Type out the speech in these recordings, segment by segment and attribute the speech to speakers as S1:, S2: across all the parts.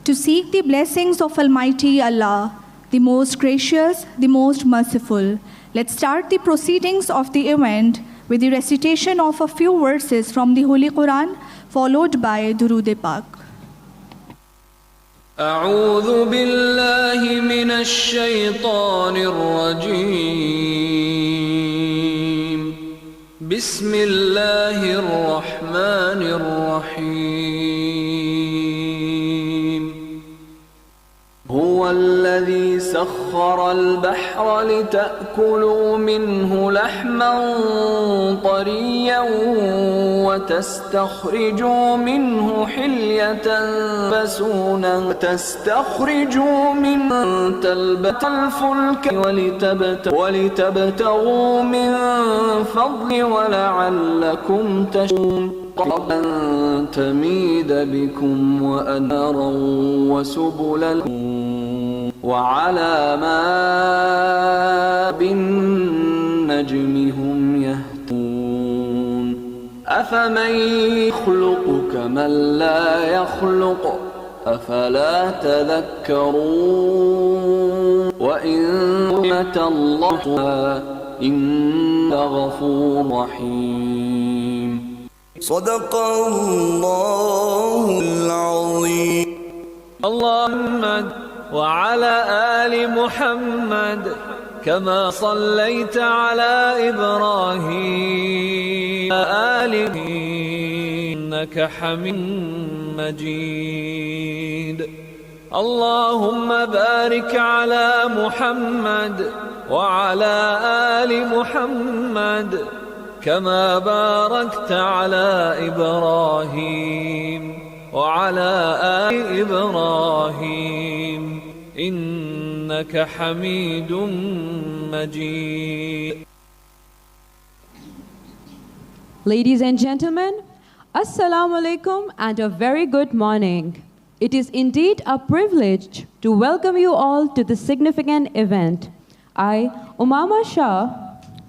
S1: to seek the blessings of Almighty Allah, the most gracious, the most merciful. Let's start the proceedings of the event with the recitation of a few verses from the Holy Quran, followed by Durood-e-Pak.
S2: أعوذ بالله من الشيطان الرجيم بسم الله الرحمن الرحيم هو الذي سخر البحر لتأكلوا منه لحما طريا وتستخرجوا منه حلية بسونا تستخرجوا من تلبة الفلك ولتبتغوا من فضل ولعلكم تشكرون أن تميد بكم وأنهارا وسبلا وعلامات بالنجم هم يهتدون أفمن يخلق كمن لا يخلق أفلا تذكرون وإن نعمة الله إن غفور رحيم
S3: صدق الله العظيم.
S2: اللهم وعلى آل محمد كما صليت على إبراهيم آل إنك حميد مجيد. اللهم بارك على محمد وعلى آل محمد كما باركت على إبراهيم وعلى آل إبراهيم إنك حميد مجيد.
S4: Ladies and gentlemen, Assalamu alaikum and a very good morning. It is indeed a privilege to welcome you all to this significant event. I, Umama Shah,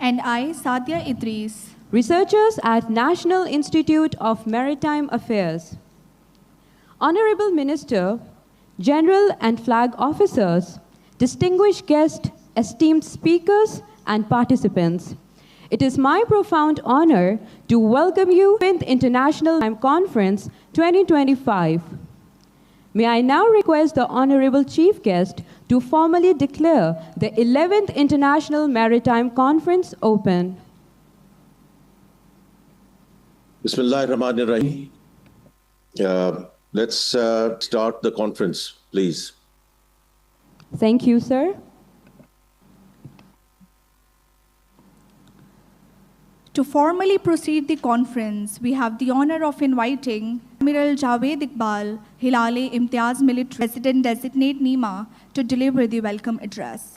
S1: And I, Sadia Idris,
S4: researchers at National Institute of Maritime Affairs. Honorable Minister, General and Flag Officers, distinguished guests, esteemed speakers, and participants. It is my profound honor to welcome you to the International Maritime Conference 2025. May I now request the Honorable Chief Guest to formally declare the 11th International Maritime Conference open.
S5: Bismillahirrahmanirrahim. Let's start the conference, please.
S4: Thank you, sir.
S1: To formally proceed the conference, we have the honor of inviting Admiral Javed Iqbal, Hilal-e-Imtiaz Military President Designate NEMA, to deliver the welcome address.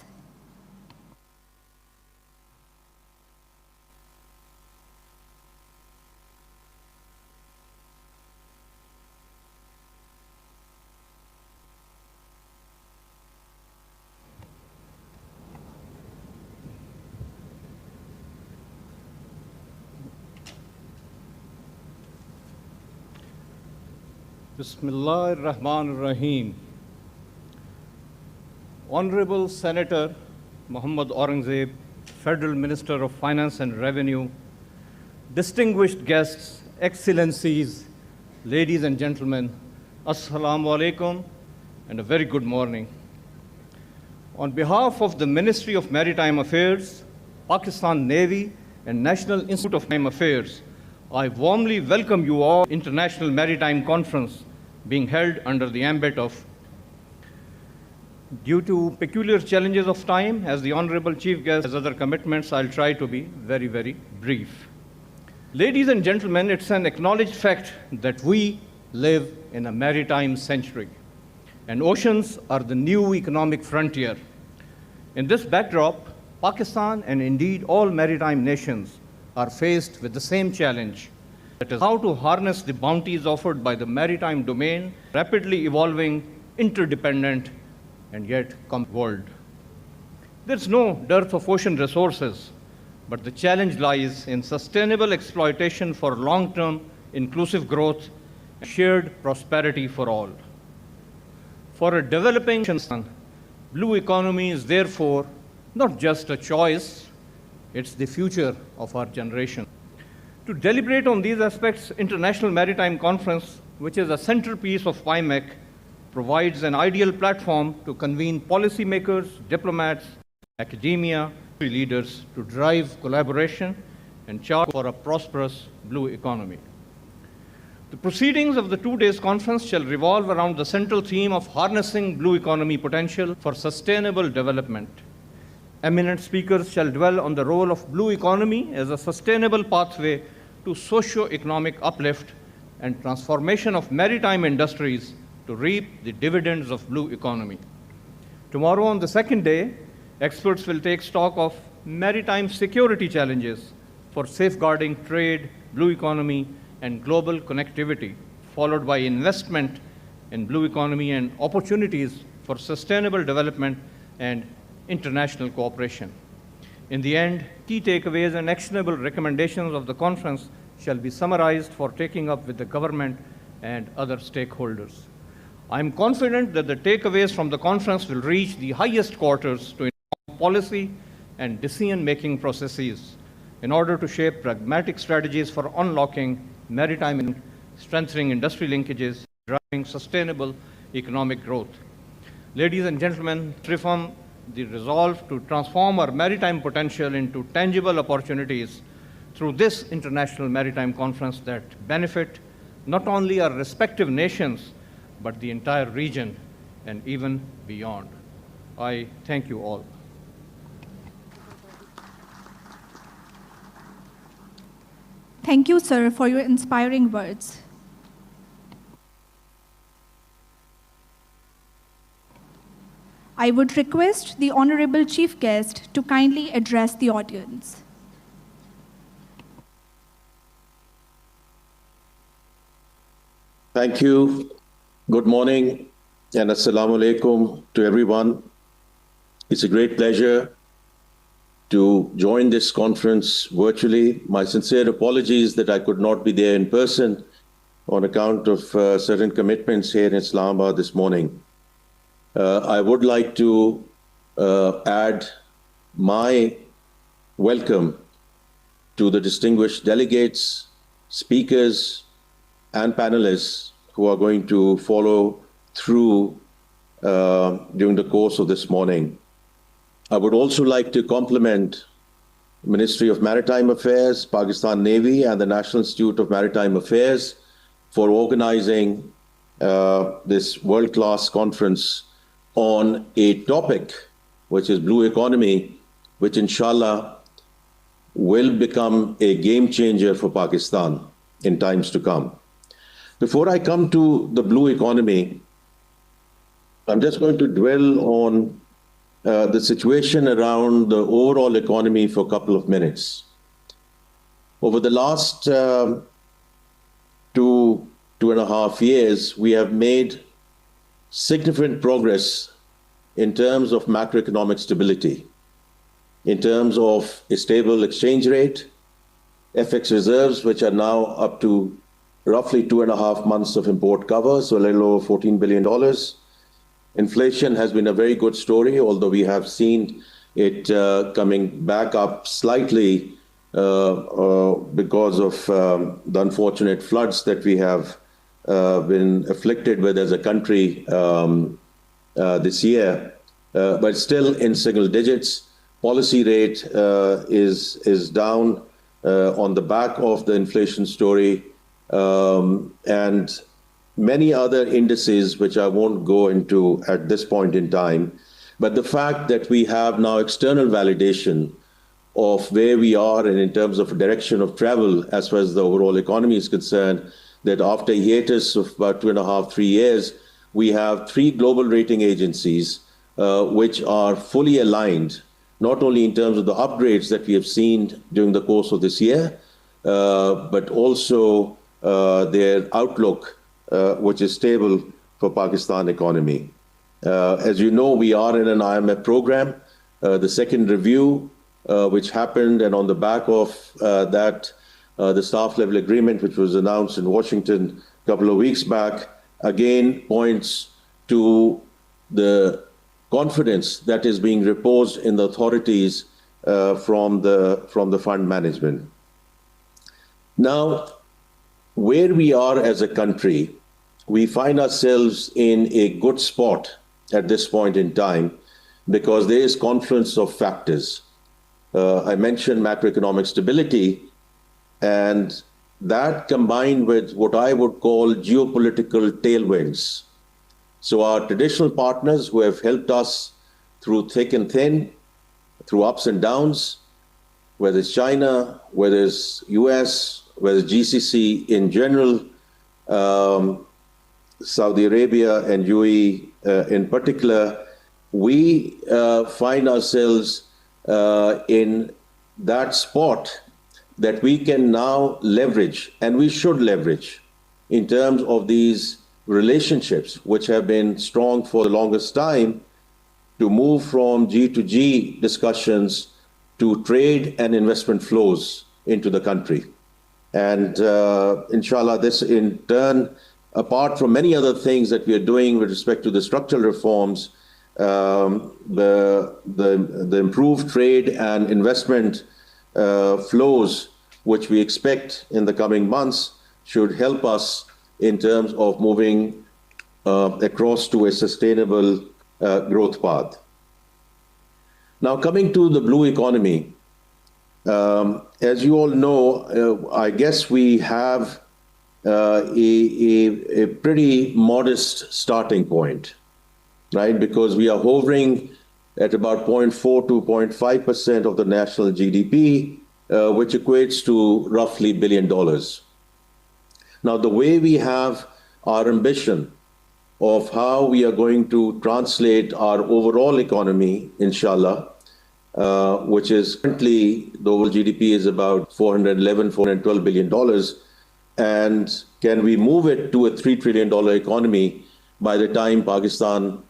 S6: Bismillah ar-Rahman ar-Rahim. Honorable Senator Muhammad Aurangzeb, Federal Minister of Finance and Revenue, distinguished guests, excellencies, ladies and gentlemen, Assalamu alaikum and a very good morning. On behalf of the Ministry of Maritime Affairs, Pakistan Navy and National Institute of Maritime Affairs, I warmly welcome you all to the International Maritime Conference being held under the ambit of. Due to peculiar challenges of time, as the Honorable Chief Guest has other commitments, I'll try to be very, very brief. Ladies and gentlemen, it's an acknowledged fact that we live in a maritime century, and oceans are the new economic frontier. In this backdrop, Pakistan and indeed all maritime nations are faced with the same challenge, that is how to harness the bounties offered by the maritime domain, rapidly evolving, interdependent, and yet complex world. There's no dearth of ocean resources, but the challenge lies in sustainable exploitation for long-term inclusive growth and shared prosperity for all. For a developing nation, blue economy is therefore not just a choice, it's the future of our generation. To deliberate on these aspects, International Maritime Conference, which is a centerpiece of PIMEC, provides an ideal platform to convene policymakers, diplomats, academia, leaders to drive collaboration and chart for a prosperous blue economy. The proceedings of the 2 days conference shall revolve around the central theme of harnessing blue economy potential for sustainable development. Eminent speakers shall dwell on the role of blue economy as a sustainable pathway to socio-economic uplift and transformation of maritime industries to reap the dividends of blue economy. Tomorrow, on the second day, experts will take stock of maritime security challenges for safeguarding trade, blue economy, and global connectivity, followed by investment in blue economy and opportunities for sustainable development and international cooperation. In the end, key takeaways and actionable recommendations of the conference shall be summarized for taking up with the government and other stakeholders. I am confident that the takeaways from the conference will reach the highest quarters to inform policy and decision-making processes in order to shape pragmatic strategies for unlocking maritime and strengthening industry linkages, driving sustainable economic growth. Ladies and gentlemen, reform the resolve to transform our maritime potential into tangible opportunities through this International Maritime Conference that benefit not only our respective nations, but the entire region and even beyond. I thank you all.
S1: Thank you, sir, for your inspiring words. I would request the Honorable Chief Guest to kindly address the audience.
S5: Thank you. Good morning and assalamu alaikum to everyone. It's a great pleasure to join this conference virtually. My sincere apologies that I could not be there in person on account of certain commitments here in Islamabad this morning. I would like to add my welcome to the distinguished delegates, speakers, and panelists who are going to follow through during the course of this morning. I would also like to compliment the Ministry of Maritime Affairs, Pakistan Navy, and the National Institute of Maritime Affairs for organizing this world-class conference on a topic which is blue economy, which inshallah will become a game changer for Pakistan in times to come. Before I come to the blue economy, I'm just going to dwell on the situation around the overall economy for a couple of minutes. Over the last 2.5 years, we have made significant progress in terms of macroeconomic stability, in terms of a stable exchange rate, FX reserves, which are now up to roughly 2.5 months of import cover, so a little over $14 billion. Inflation has been a very good story, although we have seen it coming back up slightly because of the unfortunate floods that we have been afflicted with as a country this year, but still in single digits. Policy rate is down on the back of the inflation story, and many other indices which I won't go into at this point in time. But the fact that we have now external validation of where we are and in terms of direction of travel as far as the overall economy is concerned, that after a hiatus of about 2.5, 3 years, we have 3 global rating agencies which are fully aligned, not only in terms of the upgrades that we have seen during the course of this year, but also their outlook, which is stable for Pakistan economy. As you know, we are in an IMF program. The second review, which happened, and on the back of that, the staff level agreement, which was announced in Washington a couple of weeks back, again points to the confidence that is being reposed in the authorities from the fund management. Now, where we are as a country, we find ourselves in a good spot at this point in time because there is confluence of factors. I mentioned macroeconomic stability, and that combined with what I would call geopolitical tailwinds. So our traditional partners who have helped us through thick and thin, through ups and downs, whether it's China, whether it's US, whether it's GCC in general, Saudi Arabia and UAE in particular, we find ourselves in that spot that we can now leverage, and we should leverage, in terms of these relationships, which have been strong for the longest time, to move from G to G discussions to trade and investment flows into the country. And inshallah, this in turn, apart from many other things that we are doing with respect to the structural reforms, the improved trade and investment flows, which we expect in the coming months, should help us in terms of moving across to a sustainable growth path. Now, coming to the blue economy, as you all know, I guess we have a pretty modest starting point, right? Because we are hovering at about 0.4 to 0.5% of the national GDP, which equates to roughly $1 billion. Now, the way we have our ambition of how we are going to translate our overall economy, inshallah, which is currently, the overall GDP is about $411, $412 billion. And can we move it to a $3 trillion economy by the time Pakistan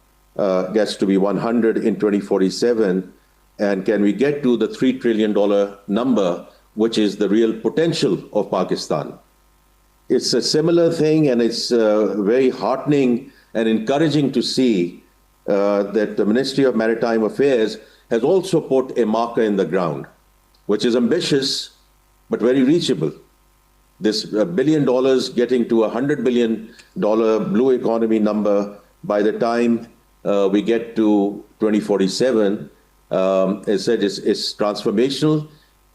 S5: gets to be 100 in 2047? And can we get to the $3 trillion number, which is the real potential of Pakistan? It's a similar thing, and it's very heartening and encouraging to see that the Ministry of Maritime Affairs has also put a marker in the ground, which is ambitious but very reachable. This $1 billion getting to a $100 billion blue economy number by the time we get to 2047, as I said, it's transformational,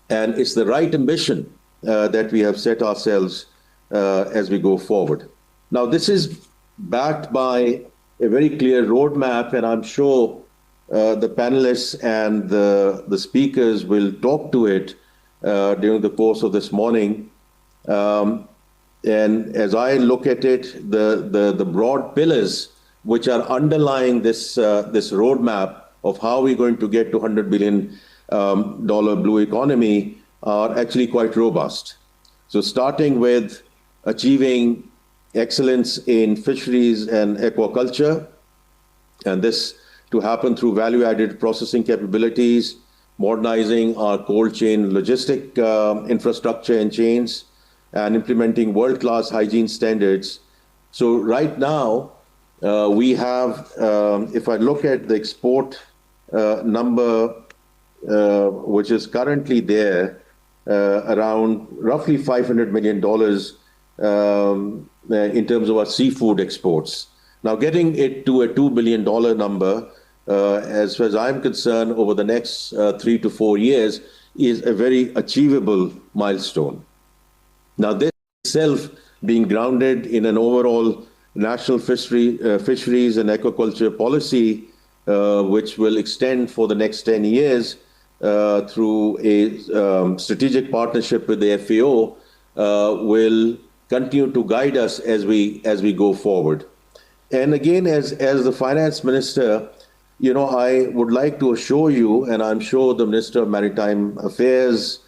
S5: and it's the right ambition that we have set ourselves as we go forward. Now, this is backed by a very clear roadmap, and I'm sure the panelists and the speakers will talk to it during the course of this morning. And as I look at it, the broad pillars which are underlying this roadmap of how we're going to get to $100 billion blue economy are actually quite robust. So starting with achieving excellence in fisheries and aquaculture, and this to happen through value-added processing capabilities, modernizing our cold chain logistic infrastructure and chains, and implementing world-class hygiene standards. So right now, we have, if I look at the export number, which is currently there, around roughly $500 million in terms of our seafood exports. Now, getting it to a $2 billion number, as far as I'm concerned, over the next 3 to 4 years, is a very achievable milestone. Now, this itself being grounded in an overall national fisheries and aquaculture policy, which will extend for the next 10 years through a strategic partnership with the FAO, will continue to guide us as we go forward. And again, as the finance minister, you know, I would like to assure you, and I'm sure the Minister of Maritime Affairs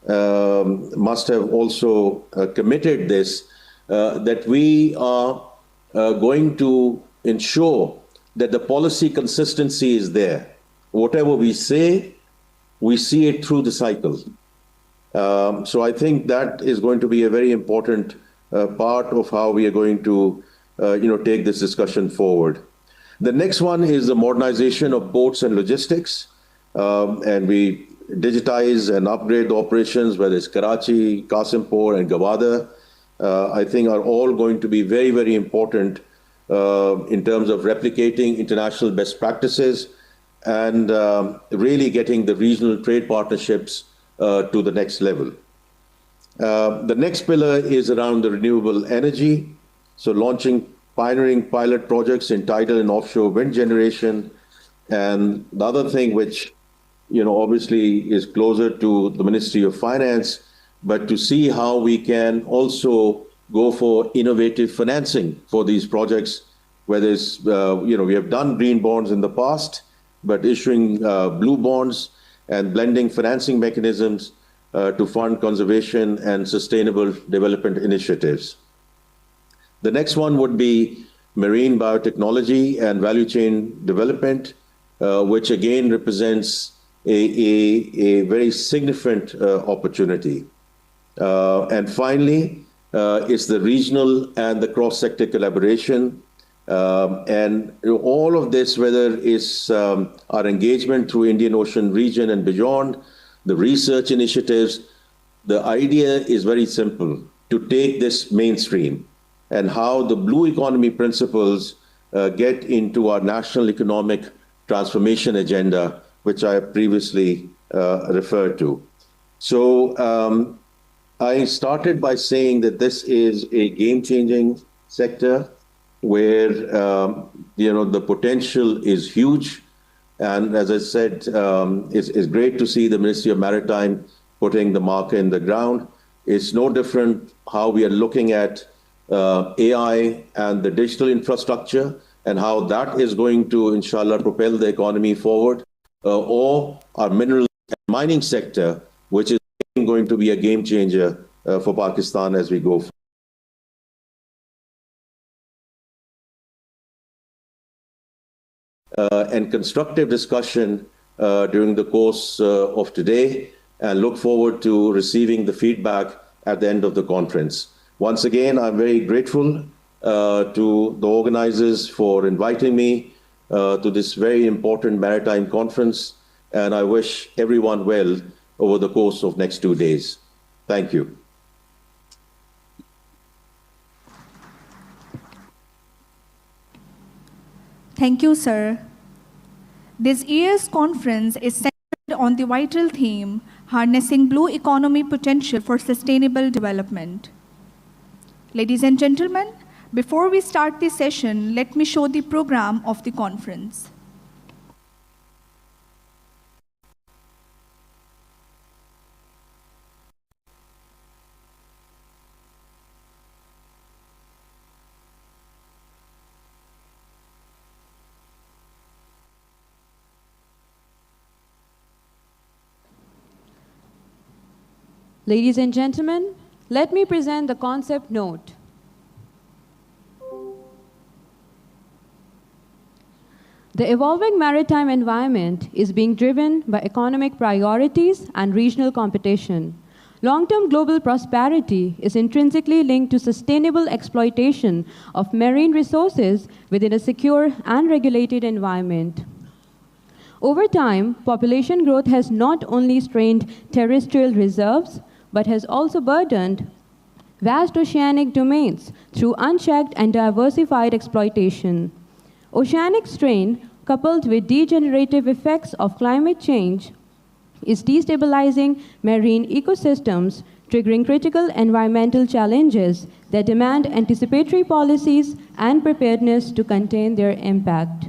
S5: must have also committed this, that we are going to ensure that the policy consistency is there. Whatever we say, we see it through the cycle. So I think that is going to be a very important part of how we are going to, take this discussion forward. The next one is the modernization of ports and logistics. And we digitize and upgrade the operations, whether it's Karachi, Qasimpur, and Gwadar, I think are all going to be very, very important in terms of replicating international best practices and really getting the regional trade partnerships to the next level. The next pillar is around the renewable energy. So launching pioneering pilot projects in tidal and offshore wind generation. And the other thing which, obviously is closer to the Ministry of Finance, but to see how we can also go for innovative financing for these projects, whether it's, we have done green bonds in the past, but issuing blue bonds and blending financing mechanisms to fund conservation and sustainable development initiatives. The next one would be marine biotechnology and value chain development, which again represents a very significant opportunity. And finally, it's the regional and the cross-sector collaboration. And all of this, whether it's our engagement through Indian Ocean region and beyond, the research initiatives, the idea is very simple, to take this mainstream and how the blue economy principles get into our national economic transformation agenda, which I have previously referred to. So I started by saying that this is a game-changing sector where the potential is huge. And as I said, it's great to see the Ministry of Maritime putting the marker in the ground. It's no different how we are looking at AI and the digital infrastructure and how that is going to, inshallah, propel the economy forward, or our mineral and mining sector, which is going to be a game changer for Pakistan as we go forward. And constructive discussion during the course of today, and look forward to receiving the feedback at the end of the conference. Once again, I'm very grateful to the organizers for inviting me to this very important maritime conference, and I wish everyone well over the course of next 2 days. Thank you.
S1: Thank you, sir. This year's conference is centered on the vital theme, harnessing blue economy potential for sustainable development. Ladies and gentlemen, before we start the session, let me show the program of the conference.
S4: Ladies and gentlemen, let me present the concept note. The evolving maritime environment is being driven by economic priorities and regional competition. Long-term global prosperity is intrinsically linked to sustainable exploitation of marine resources within a secure and regulated environment. Over time, population growth has not only strained terrestrial reserves, but has also burdened vast oceanic domains through unchecked and diversified exploitation. Oceanic strain, coupled with degenerative effects of climate change, is destabilizing marine ecosystems, triggering critical environmental challenges that demand anticipatory policies and preparedness to contain their impact.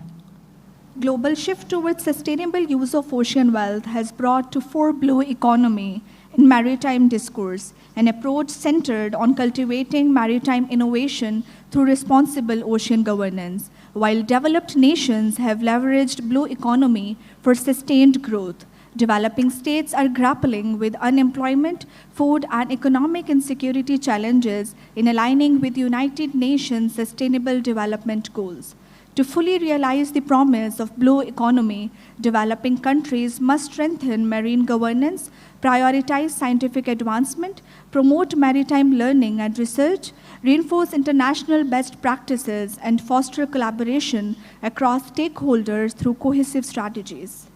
S1: Global shift towards sustainable use of ocean wealth has brought to fore blue economy in maritime discourse, an approach centered on cultivating maritime innovation through responsible ocean governance, while developed nations have leveraged blue economy for sustained growth. Developing states are grappling with unemployment, food, and economic insecurity challenges in aligning with United Nations Sustainable Development Goals. To fully realize the promise of blue economy, developing countries must strengthen marine governance, prioritize scientific advancement, promote maritime learning and research, reinforce international best practices, and foster collaboration across stakeholders through cohesive strategies.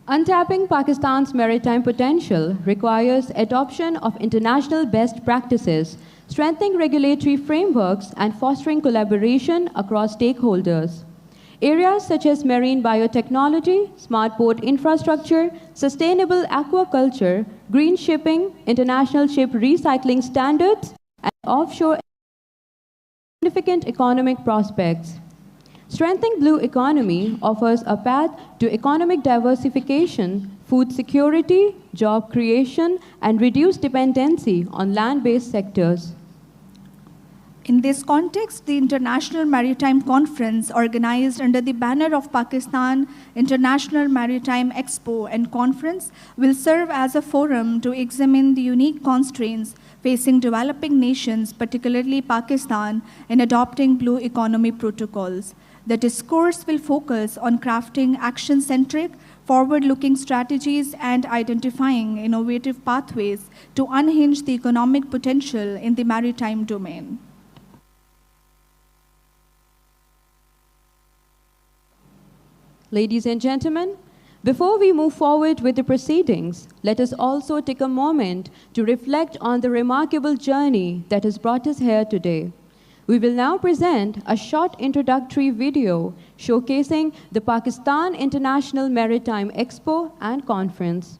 S4: Untapping Pakistan's maritime potential requires adoption of international best practices, strengthening regulatory frameworks, and fostering collaboration across stakeholders. Areas such as marine biotechnology, smart port infrastructure, sustainable aquaculture, green shipping, international ship recycling standards, and offshore significant economic prospects. Strengthening blue economy offers a path to economic diversification, food security, job creation, and reduced dependency on land-based sectors.
S1: In this context, the International Maritime Conference, organized under the banner of Pakistan International Maritime Expo and Conference, will serve as a forum to examine the unique constraints facing developing nations, particularly Pakistan, in adopting blue economy protocols. The discourse will focus on crafting action-centric, forward-looking strategies and identifying innovative pathways to unhinge the economic potential in the maritime domain.
S4: Ladies and gentlemen, before we move forward with the proceedings, let us also take a moment to reflect on the remarkable journey that has brought us here today. We will now present a short introductory video showcasing the Pakistan International Maritime Expo and Conference.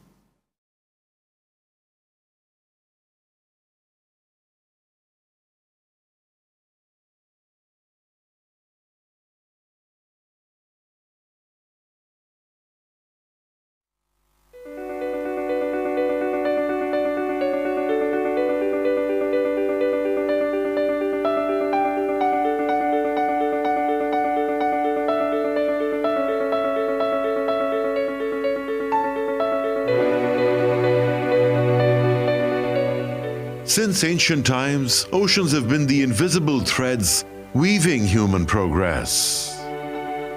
S7: Since ancient times, oceans have been the invisible threads weaving human progress,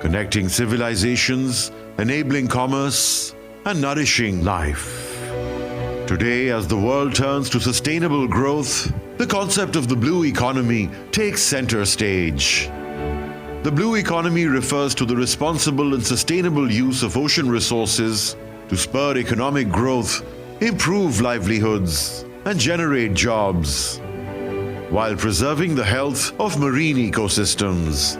S7: connecting civilizations, enabling commerce, and nourishing life. Today, as the world turns to sustainable growth, the concept of the blue economy takes center stage. The blue economy refers to the responsible and sustainable use of ocean resources to spur economic growth, improve livelihoods, and generate jobs, while preserving the health of marine ecosystems.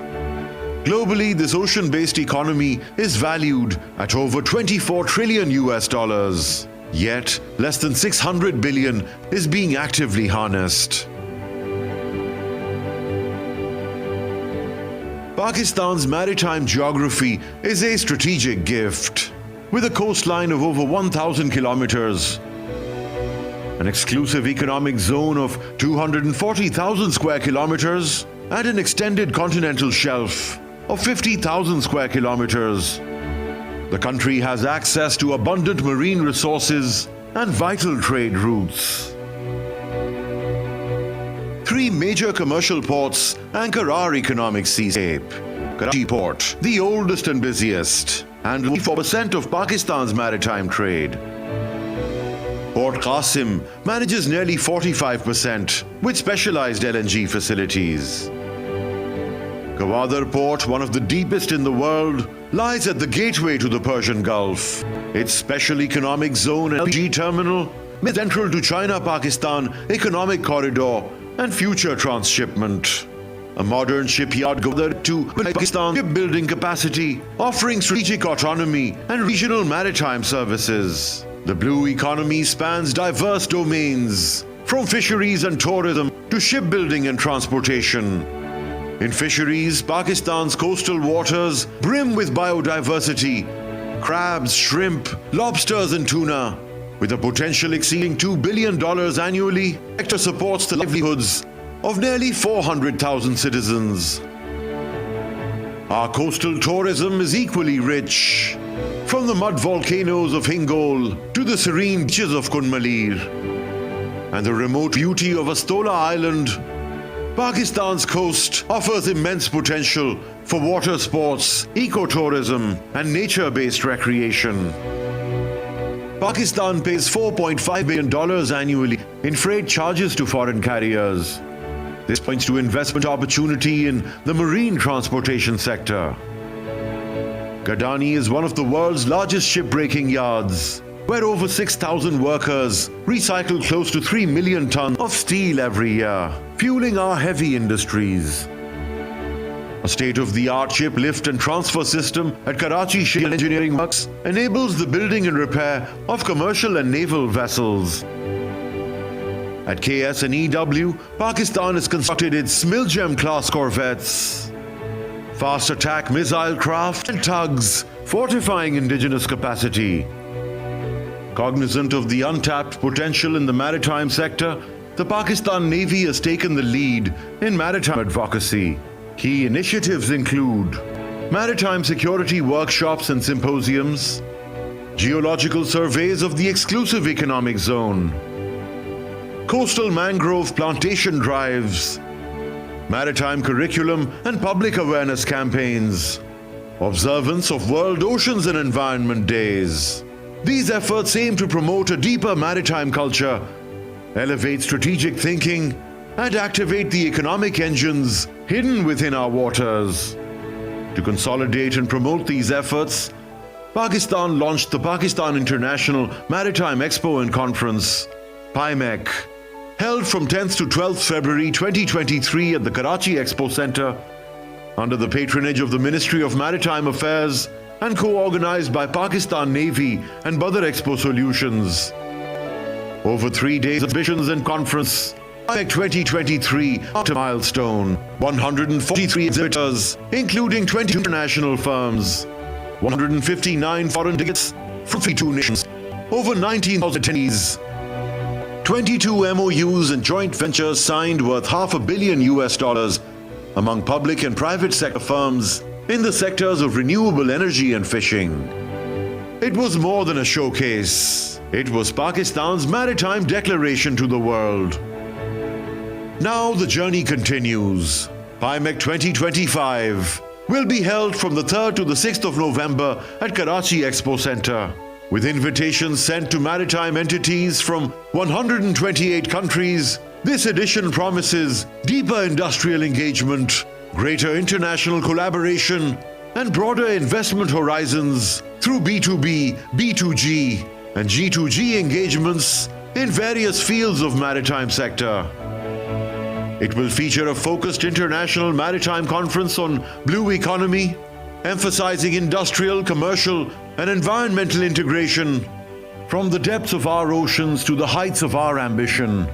S7: Globally, this ocean-based economy is valued at over $24 trillion US, yet less than 600 billion is being actively harnessed. Pakistan's maritime geography is a strategic gift, with a coastline of over 1,000 kilometers, an exclusive economic zone of 240,000 square kilometers, and an extended continental shelf of 50,000 square kilometers. The country has access to abundant marine resources and vital trade routes. Three major commercial ports anchor our economic seascape. Karachi Port, the oldest and busiest, handling 4% of Pakistan's maritime trade. Port Qasim manages nearly 45% with specialized LNG facilities. Badar Port, one of the deepest in the world, lies at the gateway to the Persian Gulf. Its special economic zone and LNG terminal is central to China-Pakistan economic corridor and future transshipment. A modern shipyard gathered to Pakistan shipbuilding capacity, offering strategic autonomy and regional maritime services. The blue economy spans diverse domains, from fisheries and tourism to shipbuilding and transportation. In fisheries, Pakistan's coastal waters brim with biodiversity, crabs, shrimp, lobsters and tuna. With a potential exceeding $2 billion annually, the sector supports the livelihoods of nearly 400,000 citizens. Our coastal tourism is equally rich, from the mud volcanoes of Hingol to the serene beaches of Kunmalir and the remote beauty of Astola Island Pakistan's coast offers immense potential for water sports, ecotourism, and nature-based recreation. Pakistan pays $4.5 billion annually in freight charges to foreign carriers. This points to investment opportunity in the marine transportation sector. Gadani is one of the world's largest shipbreaking yards, where over 6,000 workers recycle close to 3 million tons of steel every year, fueling our heavy industries. A state-of-the-art ship lift and transfer system at Karachi Ship Engineering Works enables the building and repair of commercial and naval vessels. At KS&EW, Pakistan has constructed its Milgem-class corvettes, fast attack missile craft and tugs, fortifying indigenous capacity. Cognizant of the untapped potential in the maritime sector, the Pakistan Navy has taken the lead in maritime advocacy. Key initiatives include maritime security workshops and symposiums, geological surveys of the exclusive economic zone, coastal mangrove plantation drives, maritime curriculum and public awareness campaigns, observance of World Oceans and Environment Days. These efforts aim to promote a deeper maritime culture, elevate strategic thinking, and activate the economic engines hidden within our waters. To consolidate and promote these efforts, Pakistan launched the Pakistan International Maritime Expo and Conference, PIMEC, held from 10th to 12th February 2023 at the Karachi Expo Center, under the patronage of the Ministry of Maritime Affairs and co-organized by Pakistan Navy and Badar Expo Solutions. Over 3 days of exhibitions and conference, PIMEC 2023 marked a milestone. 143 exhibitors, including 20 international firms, 159 foreign delegates from 52 nations, over 19,000 attendees, 22 MOUs and joint ventures signed worth $500 million among public and private sector firms in the sectors of renewable energy and fishing. It was more than a showcase. It was Pakistan's maritime declaration to the world. Now the journey continues. PIMEC 2025 will be held from the 3rd to the 6th of November at Karachi Expo Center, with invitations sent to maritime entities from 128 countries. This edition promises deeper industrial engagement, greater international collaboration, and broader investment horizons through B2B, B2G, and G2G engagements in various fields of maritime sector. It will feature a focused international maritime conference on blue economy, emphasizing industrial, commercial, and environmental integration. From the depths of our oceans to the heights of our ambition,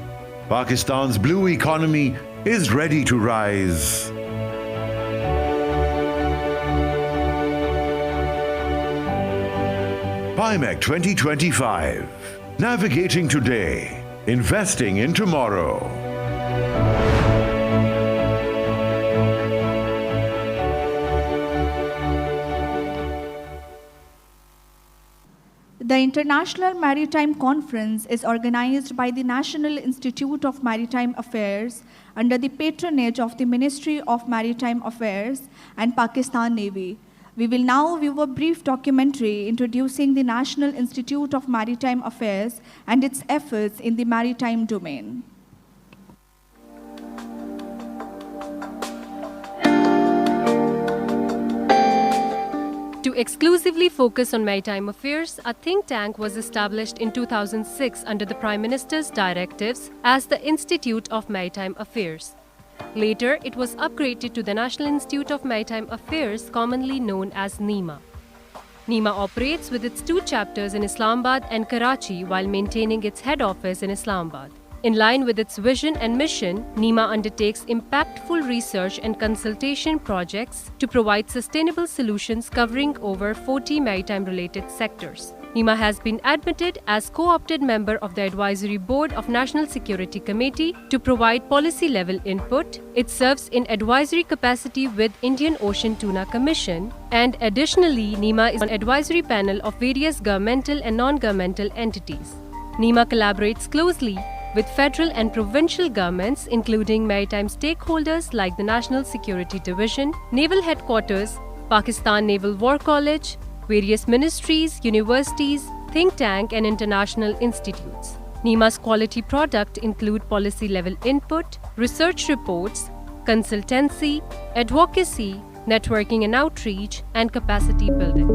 S7: Pakistan's blue economy is ready to rise. PIMEC 2025. Navigating today, investing in tomorrow.
S1: The International Maritime Conference is organized by the National Institute of Maritime Affairs under the patronage of the Ministry of Maritime Affairs and Pakistan Navy. We will now view a brief documentary introducing the National Institute of Maritime Affairs and its efforts in the maritime domain.
S8: To exclusively focus on maritime affairs, a think tank was established in 2006 under the Prime Minister's directives as the Institute of Maritime Affairs. Later, it was upgraded to the National Institute of Maritime Affairs, commonly known as NIMA. NIMA operates with its 2 chapters in Islamabad and Karachi while maintaining its head office in Islamabad. In line with its vision and mission, NIMA undertakes impactful research and consultation projects to provide sustainable solutions covering over 40 maritime-related sectors. NIMA has been admitted as co-opted member of the Advisory Board of National Security Committee to provide policy-level input. It serves in advisory capacity with Indian Ocean Tuna Commission, and additionally, NIMA is on advisory panel of various governmental and non-governmental entities. NIMA collaborates closely with federal and provincial governments, including maritime stakeholders like the National Security Division, Naval Headquarters, Pakistan Naval War College, various ministries, universities, think tank and international institutes. NEMA's quality product include policy-level input, research reports, consultancy, advocacy, networking and outreach, and capacity building.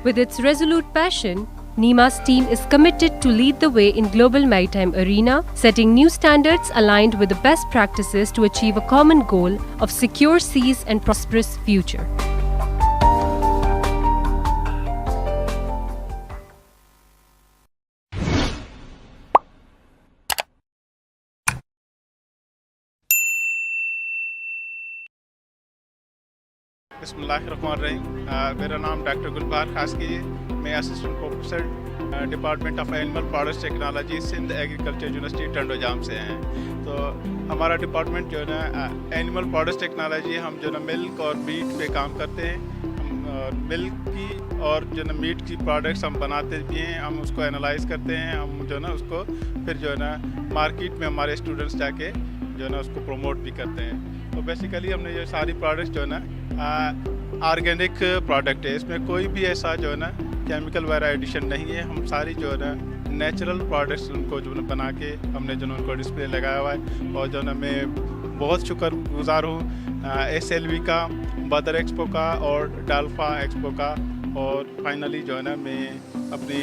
S8: With its resolute passion, NEMA's team is committed to lead the way in global maritime arena, setting new standards aligned with the best practices to achieve a common goal of secure seas and prosperous future.
S9: बिस्मिल्लाहिर्रहमानिर्रहीम। मेरा नाम doctor गुलबार खास कीजिए। मैं assistant professor Department of Animal Products Technology Sindh Agriculture University Tandojam से हैं। तो हमारा डिपार्टमेंट जो है ना एनिमल प्रोडक्ट्स टेक्नोलॉजी, हम जो है ना मिल्क और मीट पे काम करते हैं। मिल्क की और जो है ना मीट की प्रोडक्ट्स हम बनाते भी हैं, हम उसको एनालाइज करते हैं, हम जो है ना उसको फिर जो है ना मार्केट में हमारे स्टूडेंट्स जाके जो है ना उसको प्रमोट भी करते हैं। तो बेसिकली हमने ये सारी प्रोडक्ट्स जो है ना ऑर्गेनिक प्रोडक्ट है, इसमें कोई भी ऐसा जो है ना केमिकल वगैरह एडिशन नहीं है। हम सारी जो है ना नेचुरल प्रोडक्ट्स उनको जो है बना के हमने जो है उनको डिस्प्ले लगाया हुआ है। और जो है ना मैं बहुत शुक्रगुजार हूँ SLV का, बदर एक्सपो का और डाल्फा एक्सपो का। और फाइनली जो है ना मैं अपनी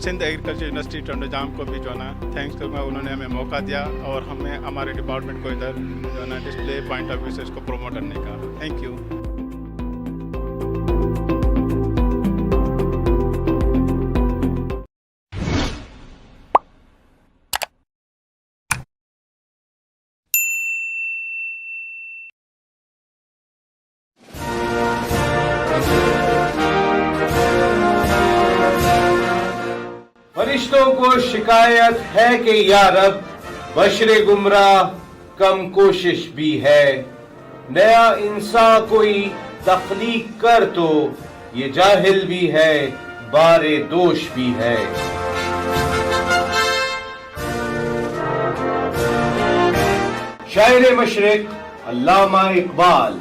S9: सिंध एग्रीकल्चर यूनिवर्सिटी टंडोजाम को भी जो है ना थैंक्स करूँगा, उन्होंने हमें मौका दिया और हमें हमारे डिपार्टमेंट को इधर जो है ना डिस्प्ले पॉइंट ऑफ व्यू से इसको प्रमोट करने का। Thank you.
S10: फरिश्तों को शिकायत है कि या रब बशरे गुमराह कम कोशिश भी है, नया इंसान कोई तख्लीक कर तो ये जाहिल भी है, बारे दोष भी है। शायर मशरिक अल्लामा इकबाल।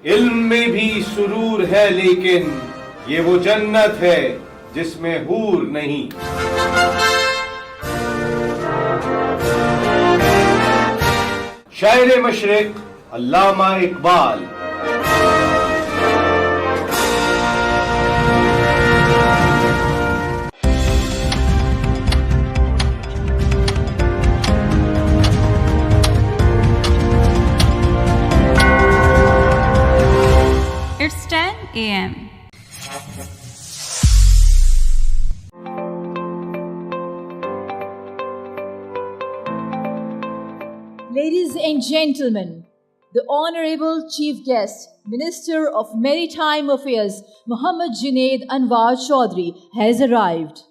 S10: इल्म में भी सुरूर है लेकिन ये वो जन्नत है जिसमें हूर नहीं। शायर मशरिक अल्लामा Iqbal.
S11: It's 10 a.m.
S12: Ladies and gentlemen, the Honorable Chief Guest, Minister of Maritime Affairs, Muhammad Junaid Anwar Chaudhry, has arrived.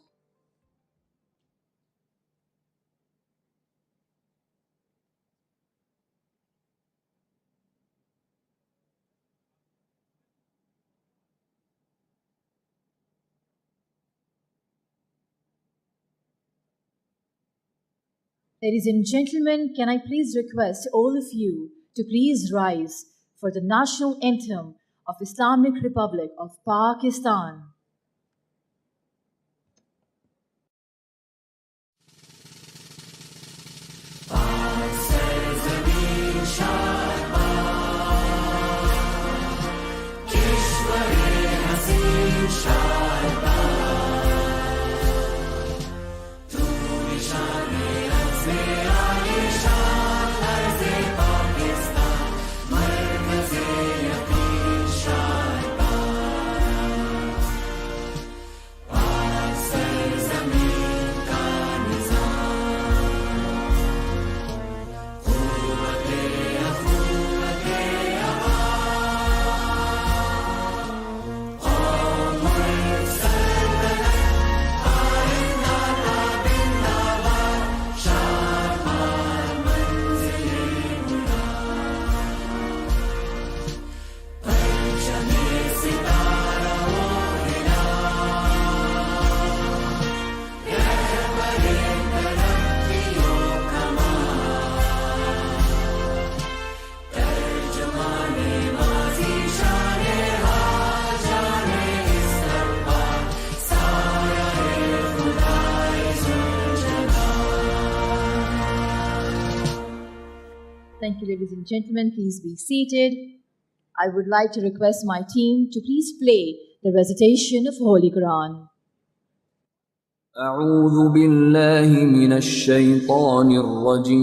S12: Ladies and gentlemen, can I please request all of you to please rise for the national anthem of Islamic Republic of Pakistan. Thank you, ladies and gentlemen. Please be seated. I would like to request my team to please play the recitation of Holy Quran.
S2: أعوذ بالله من الشيطان الرجيم.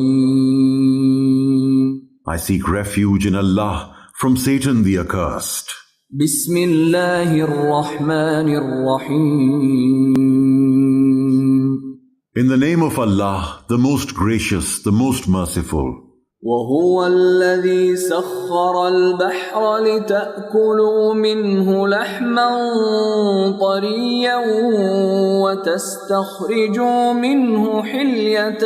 S7: I seek refuge in Allah from Satan the accursed.
S2: بسم الله الرحمن الرحيم.
S7: In the name of Allah, the most gracious, the most merciful.
S2: وهو الذي سخر البحر لتأكلوا منه لحما طريا وتستخرجوا منه حلية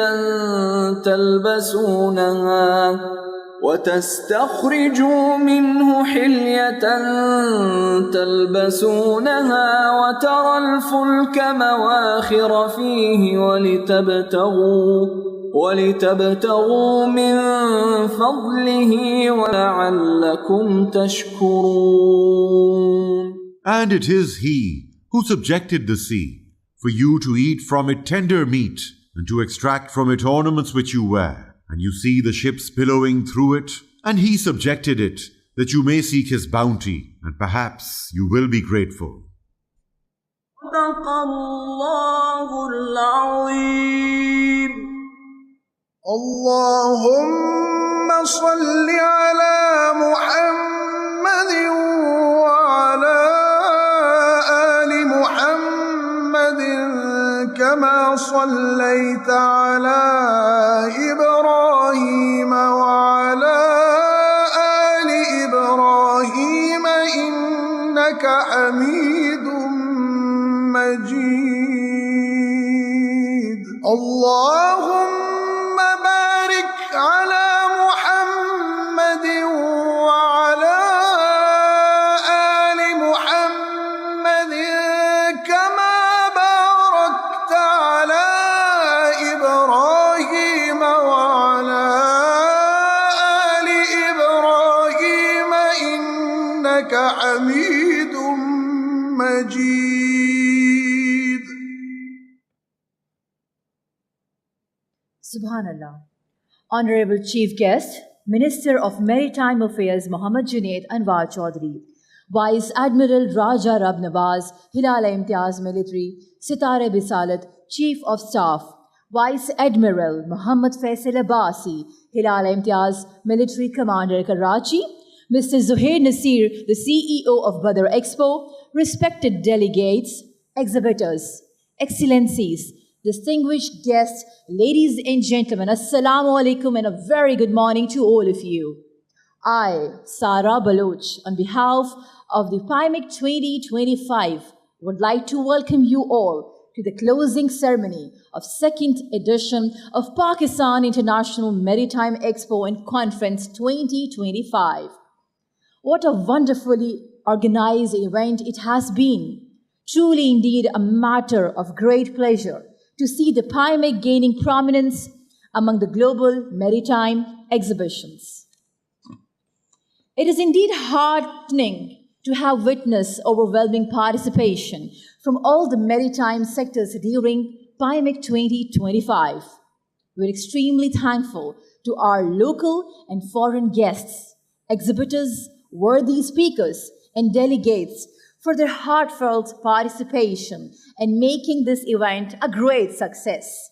S2: تلبسونها وترى الفلك مواخر فيه ولتبتغوا من فضله ولعلكم تشكرون.
S7: And it is He who subjected the sea, for you to eat from it tender meat, and to extract from it ornaments which you wear. And you see the ships billowing through it, and He subjected it, that you may seek His bounty, and perhaps you will be grateful.
S2: صدق الله العظيم.
S3: اللهم صل على محمد وعلى آل محمد كما صليت على إبراهيم وعلى آل إبراهيم إنك حميد مجيد. اللهم بارك على محمد وعلى آل محمد كما باركت على إبراهيم وعلى آل إبراهيم إنك حميد مجيد.
S12: Subhanallah. Honorable Chief Guest, Minister of Maritime Affairs Muhammad Junaid Anwar Chaudhry, Vice Admiral Raja Rab Nawaz, Hilal Imtiaz Military, Sitare Bisalat, Chief of Staff, Vice Admiral Muhammad Faisal Abbasi, Hilal Imtiaz Military Commander Karachi, Mr. Zuhair Nasir, the CEO of Badar Expo, respected delegates, exhibitors, excellencies, distinguished guests, ladies and gentlemen, Assalamu alaikum and a very good morning to all of you. I, Sara Baloch, on behalf of the PIMEC 2025, would like to welcome you all to the closing ceremony of second edition of Pakistan International Maritime Expo and Conference 2025. What a wonderfully organized event it has been. Truly indeed a matter of great pleasure to see the PIMEC gaining prominence among the global maritime exhibitions. It is indeed heartening to have witnessed overwhelming participation from all the maritime sectors during PIMEC 2025. We're extremely thankful to our local and foreign guests, exhibitors, worthy speakers, and delegates for their heartfelt participation and making this event a great success.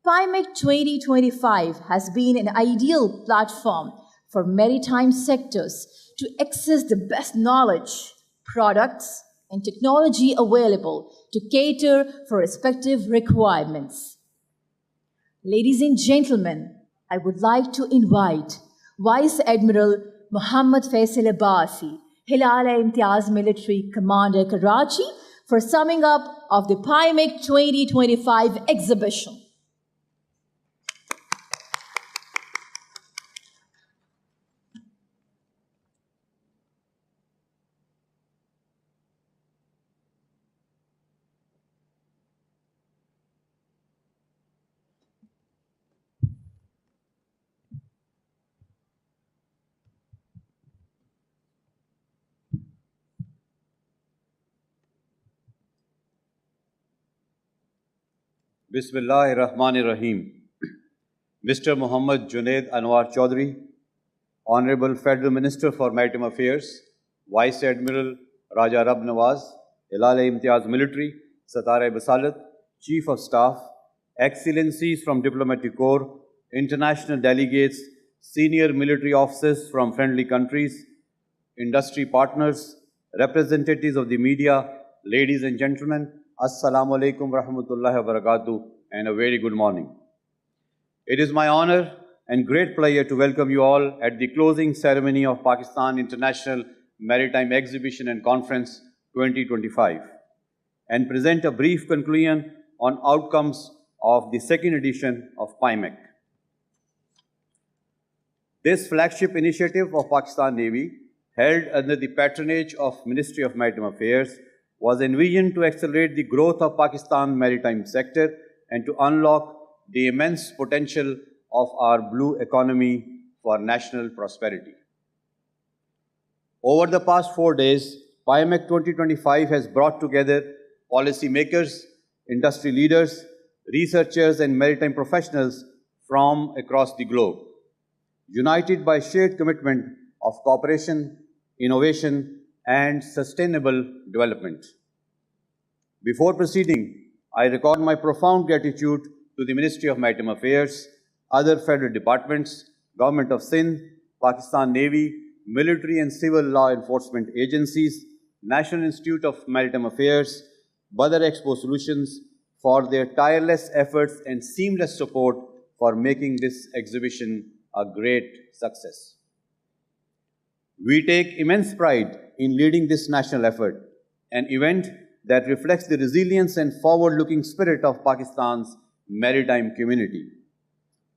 S12: PIMEC 2025 has been an ideal platform for maritime sectors to access the best knowledge, products, and technology available to cater for respective requirements. Ladies and gentlemen, I would like to invite Vice Admiral Muhammad Faisal Abbasi, Hilal-e-Imtiaz Military Commander Karachi, for summing up of the PIMEC 2025 exhibition.
S13: Bismillahirrahmanirrahim. Mr. Muhammad Junaid Anwar Chaudhary, Honorable Federal Minister for Maritime Affairs, Vice Admiral Raja Rab Nawaz, Hilal-e-Imtiaz Military, Satara Basalat, Chief of Staff, Excellencies from Diplomatic Corps, international delegates, senior military officers from friendly countries, industry partners, representatives of the media, ladies and gentlemen, Assalamu alaikum rahmatullahi wa barakatuh, and a very good morning. It is my honor and great pleasure to welcome you all at the closing ceremony of Pakistan International Maritime Exhibition and Conference 2025 and present a brief conclusion on outcomes of the second edition of PIMEC. This flagship initiative of Pakistan Navy, held under the patronage of Ministry of Maritime Affairs, was envisioned to accelerate the growth of Pakistan's maritime sector and to unlock the immense potential of our blue economy for national prosperity. Over the past 4 days, PIMEC 2025 has brought together policymakers, industry leaders, researchers, and maritime professionals from across the globe, united by shared commitment of cooperation, innovation, and sustainable development. Before proceeding, I record my profound gratitude to the Ministry of Maritime Affairs, other federal departments, Government of Sindh, Pakistan Navy, military and civil law enforcement agencies, National Institute of Maritime Affairs, Badar Expo Solutions for their tireless efforts and seamless support for making this exhibition a great success. We take immense pride in leading this national effort, an event that reflects the resilience and forward-looking spirit of Pakistan's maritime community.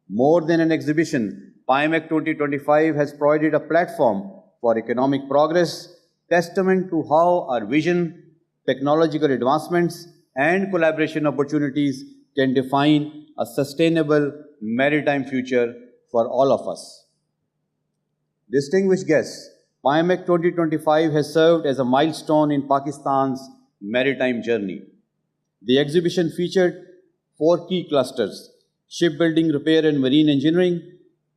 S13: More than an exhibition, PIMEC 2025 has provided a platform for economic progress, testament to how our vision, technological advancements, and collaboration opportunities can define a sustainable maritime future for all of us. Distinguished guests, PIMEC 2025 has served as a milestone in Pakistan's maritime journey. The exhibition featured 4 key clusters: shipbuilding, repair and marine engineering,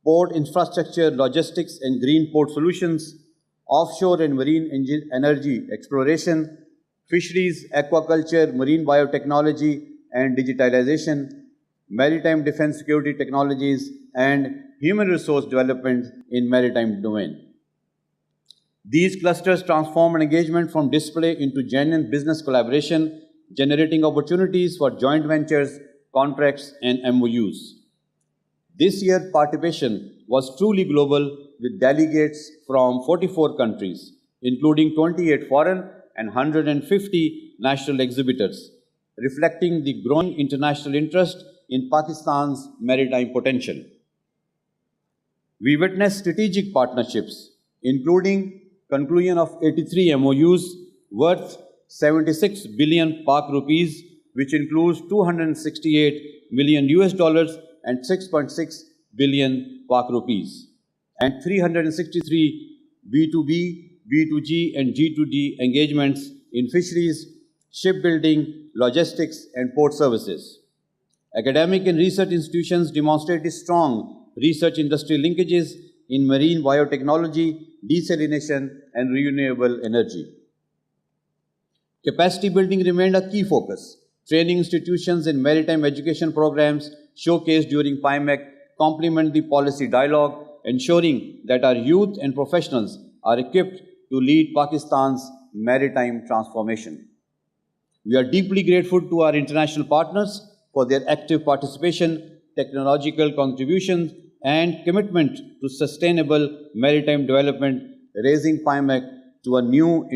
S13: port infrastructure, logistics and green port solutions, offshore and marine energy exploration, fisheries, aquaculture, marine biotechnology and digitalization, maritime defense security technologies, and human resource development in maritime domain. These clusters transform an engagement from display into genuine business collaboration, generating opportunities for joint ventures, contracts, and MOUs. This year's participation was truly global, with delegates from 44 countries, including 28 foreign and 150 national exhibitors, reflecting the growing international interest in Pakistan's maritime potential. We witnessed strategic partnerships, including conclusion of 83 MOUs worth 76 billion Pak rupees, which includes $268 million and 6.6 billion Pak rupees, and 363 B2B, B2G and G2D engagements in fisheries, shipbuilding, logistics and port services. Academic and research institutions demonstrated strong research industry linkages in marine biotechnology, desalination and renewable energy. Capacity building remained a key focus. Training institutions and maritime education programs showcased during PIMEC complement the policy dialogue, ensuring that our youth and professionals are equipped to lead Pakistan's maritime transformation. We are deeply grateful to our international partners for their active participation, technological contributions, and commitment to sustainable maritime development, raising PIMEC to a new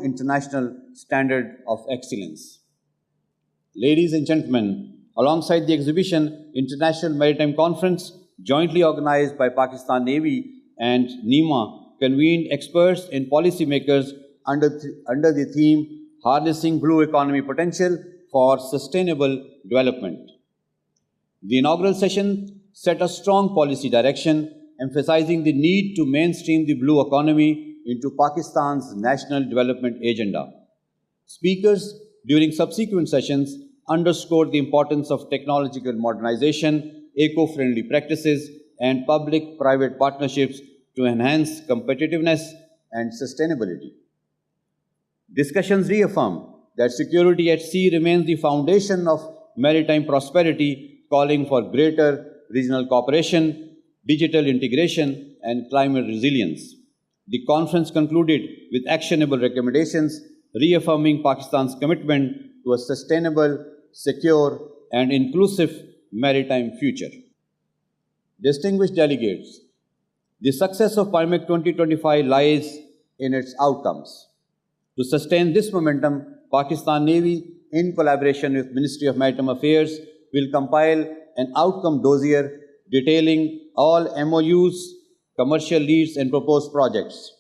S13: international standard of excellence. Ladies and gentlemen, alongside the exhibition, International Maritime Conference, jointly organized by Pakistan Navy and NEMA, convened experts and policymakers under the theme Harnessing Blue Economy Potential for Sustainable Development. The inaugural session set a strong policy direction, emphasizing the need to mainstream the blue economy into Pakistan's national development agenda. Speakers during subsequent sessions underscored the importance of technological modernization, eco-friendly practices, and public-private partnerships to enhance competitiveness and sustainability. Discussions reaffirmed that security at sea remains the foundation of maritime prosperity, calling for greater regional cooperation, digital integration, and climate resilience. The conference concluded with actionable recommendations, reaffirming Pakistan's commitment to a sustainable, secure, and inclusive maritime future. Distinguished delegates, the success of PIMEC 2025 lies in its outcomes. To sustain this momentum, Pakistan Navy, in collaboration with Ministry of Maritime Affairs, will compile an outcome dossier detailing all MOUs, commercial leads, and proposed projects.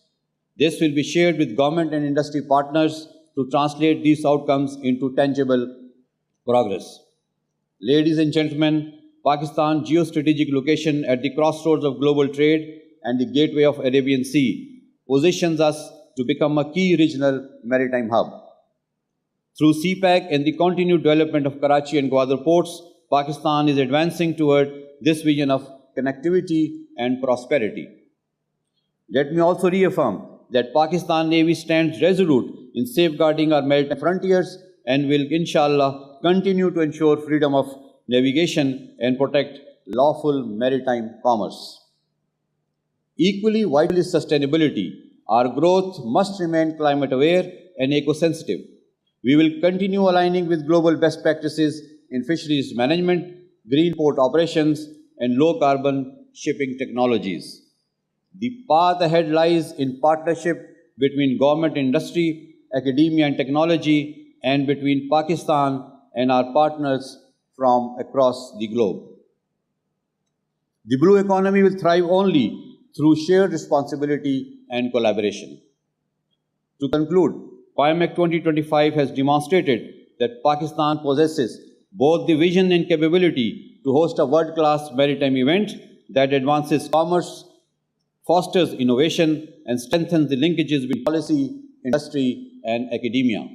S13: This will be shared with government and industry partners to translate these outcomes into tangible progress. Ladies and gentlemen, Pakistan's geostrategic location at the crossroads of global trade and the gateway of Arabian Sea positions us to become a key regional maritime hub. Through CPEC and the continued development of Karachi and Gwadar ports, Pakistan is advancing toward this vision of connectivity and prosperity. Let me also reaffirm that Pakistan Navy stands resolute in safeguarding our maritime frontiers and will, inshallah, continue to ensure freedom of navigation and protect lawful maritime commerce. Equally vital is sustainability. Our growth must remain climate aware and eco-sensitive. We will continue aligning with global best practices in fisheries management, green port operations, and low-carbon shipping technologies. The path ahead lies in partnership between government and industry, academia and technology, and between Pakistan and our partners from across the globe. The blue economy will thrive only through shared responsibility and collaboration. To conclude, PIMEC 2025 has demonstrated that Pakistan possesses both the vision and capability to host a world-class maritime event that advances commerce, fosters innovation, and strengthens the linkages between policy, industry, and academia.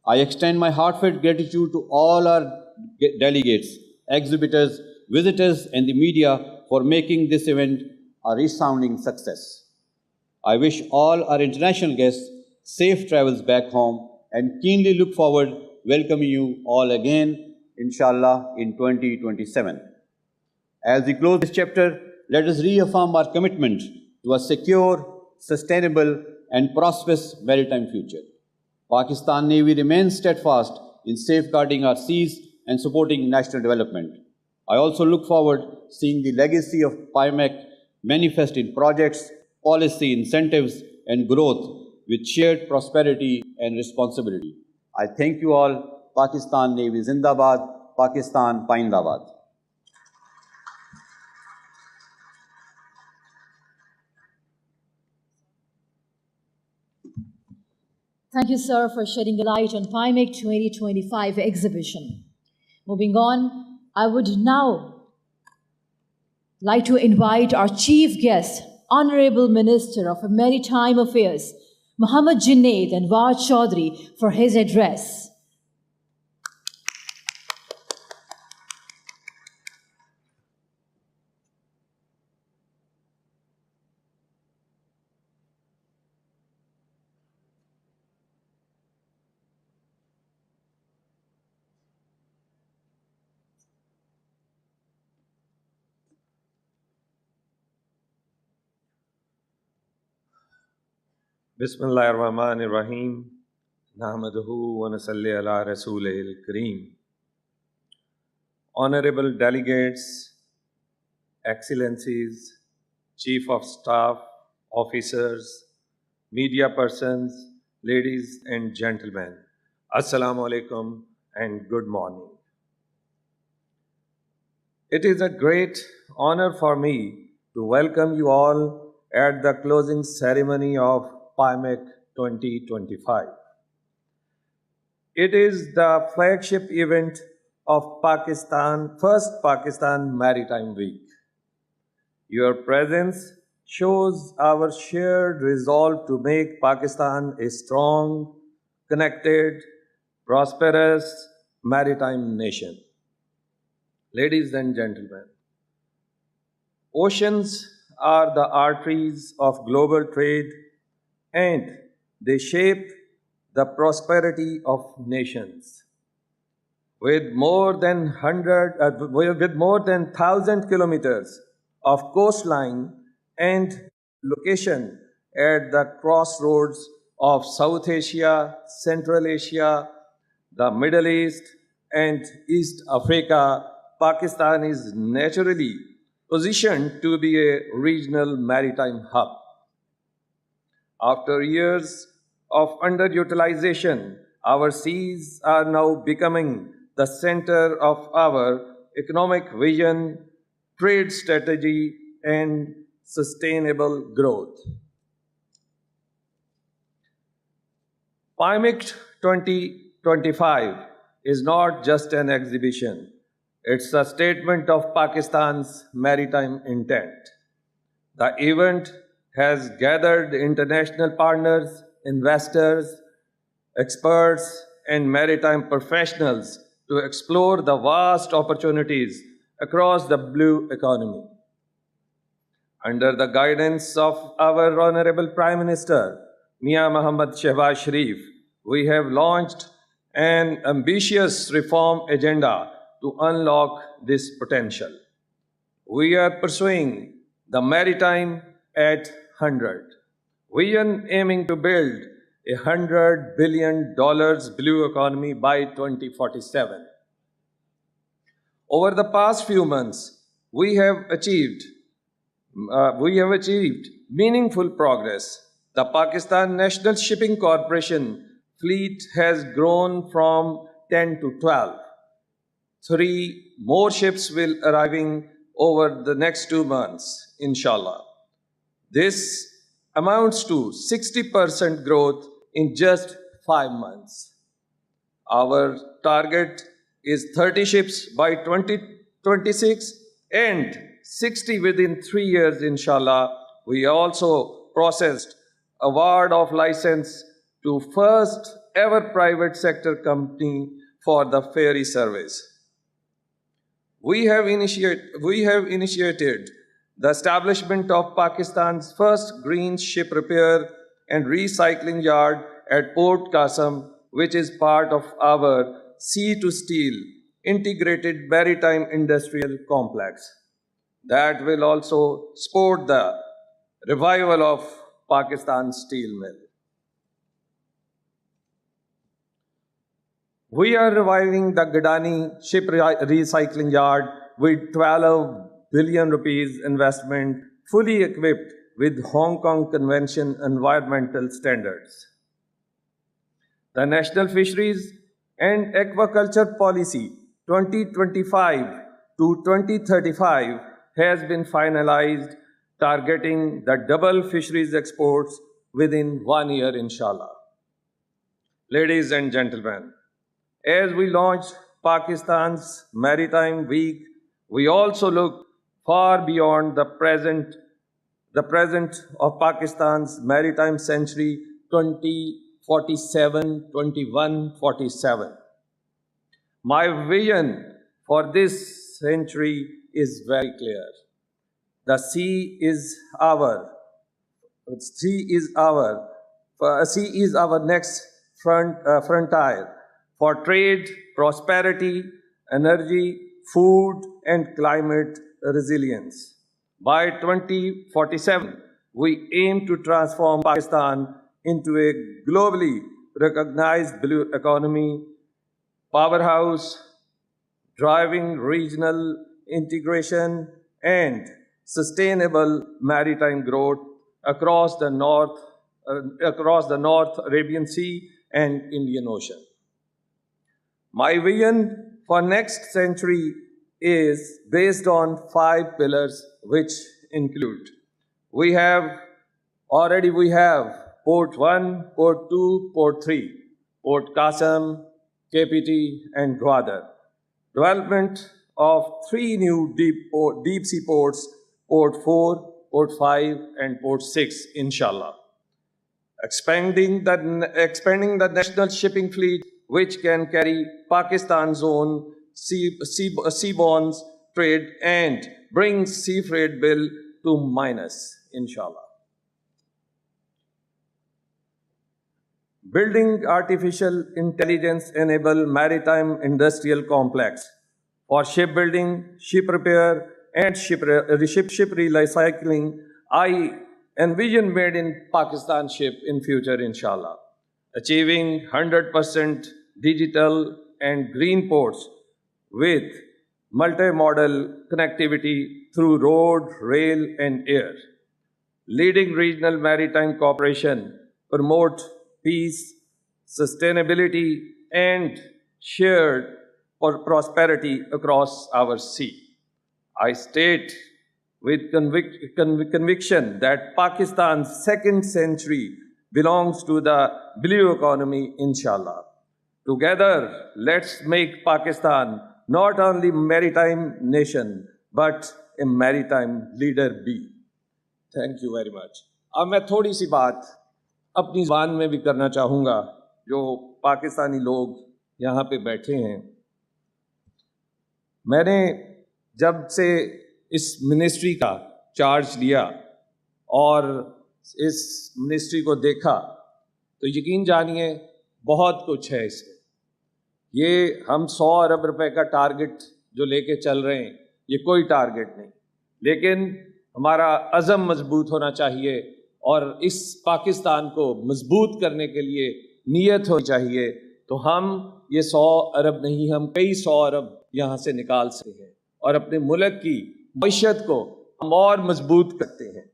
S13: I extend my heartfelt gratitude to all our delegates, exhibitors, visitors, and the media for making this event a resounding success. I wish all our international guests safe travels back home and keenly look forward welcoming you all again, inshallah, in 2027. As we close this chapter, let us reaffirm our commitment to a secure, sustainable, and prosperous maritime future. Pakistan Navy remains steadfast in safeguarding our seas and supporting national development. I also look forward to seeing the legacy of PIMEC manifest in projects, policy, incentives, and growth with shared prosperity and responsibility. I thank you all. Pakistan Navy Zindabad, Pakistan Paindabad.
S12: Thank you, sir, for shedding a light on PIMEC 2025 exhibition. Moving on, I would now like to invite our chief guest, Honorable Minister of Maritime Affairs, Mohammad Junaid Anwar Chaudhry, for his address.
S14: Bismillahirrahmanirrahim. Nahmaduhu wa nasalli ala Rasulihil Kareem. Honorable delegates, excellencies, chief of staff, officers, media persons, ladies and gentlemen, Assalamu alaikum and good morning. It is a great honor for me to welcome you all at the closing ceremony of PIMEC 2025. It is the flagship event of first Pakistan Maritime Week. Your presence shows our shared resolve to make Pakistan a strong, connected, prosperous maritime nation. Ladies and gentlemen, oceans are the arteries of global trade and they shape the prosperity of nations. With more than 1,000 kilometers of coastline and location at the crossroads of South Asia, Central Asia, the Middle East, and East Africa, Pakistan is naturally positioned to be a regional maritime hub. After years of underutilization, our seas are now becoming the center of our economic vision, trade strategy, and sustainable growth. PIMEC 2025 is not just an exhibition, it's a statement of Pakistan's maritime intent. The event has gathered international partners, investors, experts, and maritime professionals to explore the vast opportunities across the blue economy. Under the guidance of our Honorable Prime Minister, Mia Muhammad Shehbaz Sharif, we have launched an ambitious reform agenda to unlock this potential. We are pursuing the Maritime at 100 vision, aiming to build $100 billion blue economy by 2047. Over the past few months, we have achieved meaningful progress. The Pakistan National Shipping Corporation fleet has grown from 10 to 12. 3 more ships will arriving over the next 2 months, inshallah. This amounts to 60% growth in just 5 months. Our target is 30 ships by 2026 and 60 within 3 years, inshallah. We also processed award of license to first ever private sector company for the ferry service. We have initiated the establishment of Pakistan's first green ship repair and recycling yard at Port Qasim, which is part of our Sea to Steel integrated maritime industrial complex. That will also support the revival of Pakistan's steel mill. We are reviving the Gadani ship recycling yard with 12 billion rupees investment, fully equipped with Hong Kong Convention environmental standards. The National Fisheries and Aquaculture Policy 2025 to 2035 has been finalized, targeting the double fisheries exports within 1 year, inshallah. Ladies and gentlemen, as we launch Pakistan's Maritime Week, we also look far beyond the present of Pakistan's maritime century 2047. My vision for this century is very clear. The sea is our next frontier for trade, prosperity, energy, food, and climate resilience. By 2047, we aim to transform Pakistan into a globally recognized blue economy powerhouse, driving regional integration and sustainable maritime growth across the North Arabian Sea and Indian Ocean. My vision for next century is based on 5 pillars, which include: we have Port 1, Port 2, Port 3, Port Qasim, KPT, and Gwadar. Development of 3 new deep sea ports, Port 4, Port 5, and Port 6, inshallah. Expanding the national shipping fleet, which can carry Pakistan's own seaborne trade and bring sea freight bill to minus, inshallah. Building artificial intelligence-enabled maritime industrial complex for shipbuilding, ship repair, and ship recycling. I envision made in Pakistan ship in future, inshallah. Achieving 100% digital and green ports with multimodal connectivity through road, rail, and air. Leading regional maritime cooperation, promote peace, sustainability, and shared prosperity across our sea. I state with conviction that Pakistan's second century belongs to the blue economy, inshallah. Together, let's make Pakistan not only a maritime nation, but a maritime leader be. Thank you very much. अब मैं थोड़ी सी बात अपनी ज़बान में भी करना चाहूँगा, जो पाकिस्तानी लोग यहाँ पे बैठे हैं। मैंने जब से इस मिनिस्ट्री का चार्ज लिया और इस मिनिस्ट्री को देखा, तो यकीन जानिए बहुत कुछ है इसमें। ये हम 100 अरब रुपए का टारगेट जो लेके चल रहे हैं, ये कोई टारगेट नहीं, लेकिन हमारा अज़म मजबूत होना चाहिए और इस पाकिस्तान को मजबूत करने के लिए नीयत होनी चाहिए। तो हम ये 100 अरब नहीं, हम कई 100 अरब यहाँ से निकाल सकते हैं और अपने मुल्क की मईशत को हम और मजबूत करते हैं।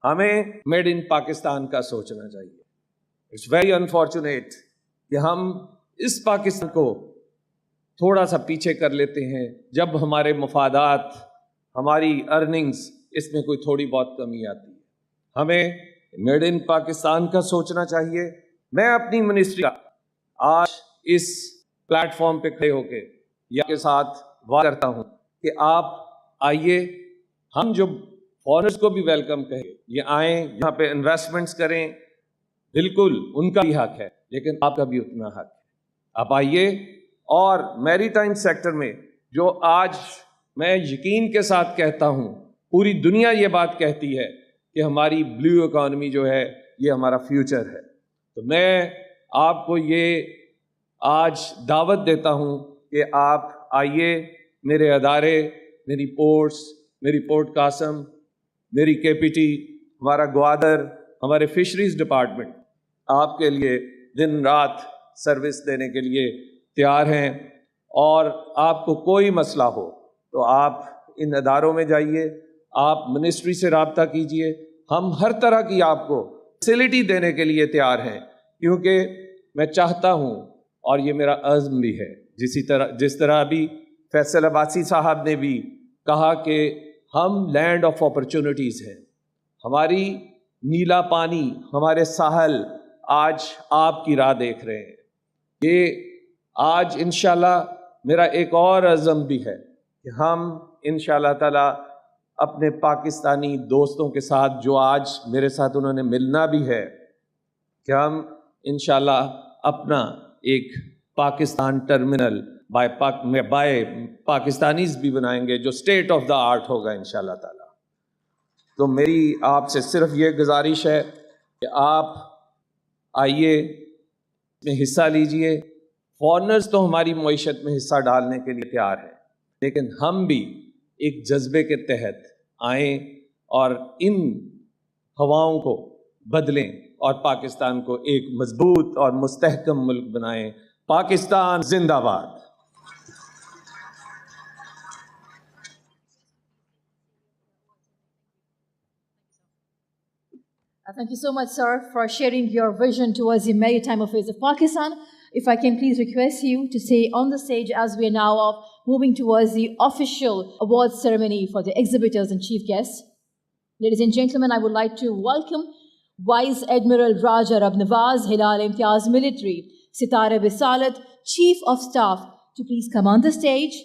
S14: हमें मेड इन पाकिस्तान का सोचना चाहिए। इट्स वेरी अनफॉर्चुनेट कि हम इस पाकिस्तान को थोड़ा सा पीछे कर लेते हैं जब हमारे मफादात, हमारी अर्निंग्स, इसमें कोई थोड़ी बहुत कमी आती है। हमें मेड इन पाकिस्तान का सोचना चाहिए। मैं अपनी मिनिस्ट्री का आज इस प्लेटफॉर्म पे खड़े होके या के साथ वादा करता हूँ कि आप आइए, हम जो फॉरेनर्स को भी वेलकम कहें, ये आएँ, यहाँ पे इन्वेस्टमेंट्स करें, बिल्कुल उनका भी हक है, लेकिन आपका भी उतना हक है। आप आइए और मैरीटाइम सेक्टर में जो आज मैं यकीन के साथ कहता हूँ, पूरी दुनिया ये बात कहती है कि हमारी ब्लू इकॉनमी जो है ये हमारा फ्यूचर है। तो मैं आपको ये आज दावत देता हूँ कि आप आइए, मेरे अदारे, मेरी पोर्ट्स, मेरी पोर्ट कासम, मेरी केपीटी, हमारा ग्वादर, हमारे फिशरीज डिपार्टमेंट आपके लिए दिन रात सर्विस देने के लिए तैयार हैं। और आपको कोई मसला हो तो आप इन अदारों में जाइए, आप मिनिस्ट्री से रब्ता कीजिए। हम हर तरह की आपको फैसिलिटी देने के लिए तैयार हैं, क्योंकि मैं चाहता हूँ और ये मेरा अज़्म भी है, जिस तरह अभी फैसल अब्बासी साहब ने भी कहा कि हम लैंड ऑफ अपॉर्चुनिटीज़ हैं। हमारी नीला पानी, हमारे साहल आज आपकी राह देख रहे हैं। ये आज इंशाल्लाह मेरा एक और अज़्म भी है कि हम इंशाल्लाह ताला अपने पाकिस्तानी दोस्तों के साथ जो आज मेरे साथ उन्होंने मिलना भी है कि हम इंशाल्लाह अपना एक पाकिस्तान टर्मिनल बाय पाकिस्तानीज भी बनाएंगे जो स्टेट ऑफ द आर्ट होगा इंशाल्लाह ताला। तो मेरी आपसे सिर्फ ये गुजारिश है कि आप आइए, में हिस्सा लीजिए। फॉरेनर्स तो हमारी मईशत में हिस्सा डालने के लिए तैयार हैं, लेकिन हम भी एक जज्बे के तहत आएँ और इन हवाओं को बदलें और पाकिस्तान को एक मजबूत और मुस्तहकम मुल्क बनाएं। पाकिस्तान जिंदाबाद।
S12: Thank you so much, sir, for sharing your vision towards the maritime affairs of Pakistan. If I can please request you to stay on the stage as we are now moving towards the official awards ceremony for the exhibitors and chief guests. Ladies and gentlemen, I would like to welcome Vice Admiral Raja Rab Nawaz, Hilal Imtiaz Military, Sitara Bisalat, Chief of Staff, to please come on the stage.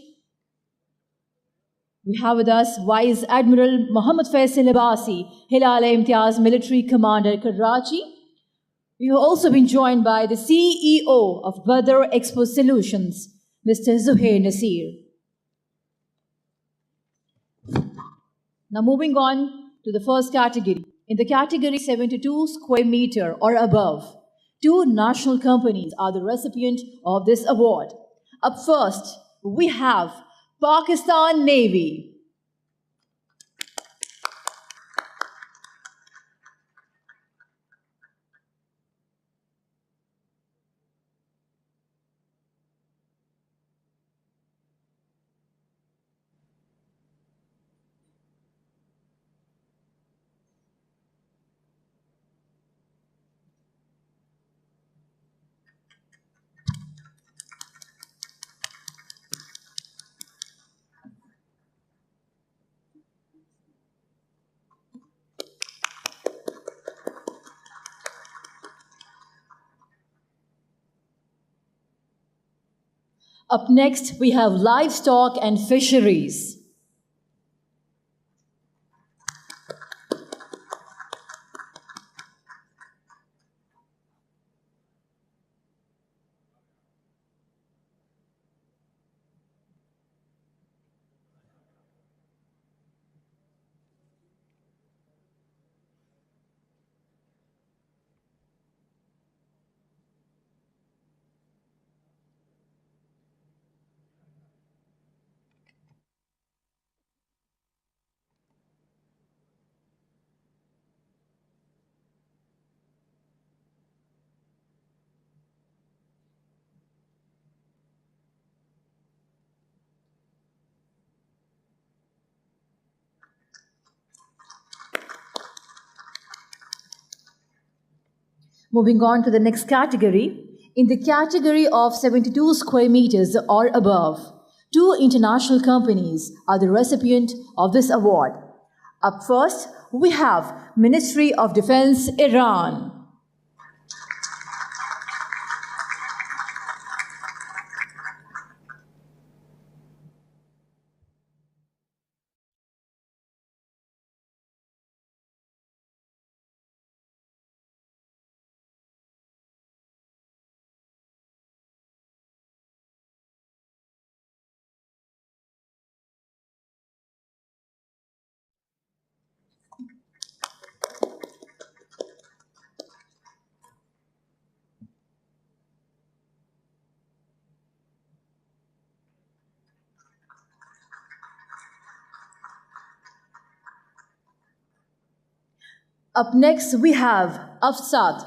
S12: We have with us Vice Admiral Muhammad Faisal Abbasi, Hilal Imtiaz Military Commander, Karachi. We have also been joined by the CEO of Badar Expo Solutions, Mr. Zuhair Nasir. Now moving on to the first category. In the category 72 square meter or above, 2 national companies are the recipient of this award. Up first, we have Pakistan Navy. Up next, we have livestock and fisheries. Moving on to the next category. In the category of 72 square meters or above, 2 international companies are the recipient of this award. Up first, we have Ministry of Defense, Iran. Up next, we have Afsat.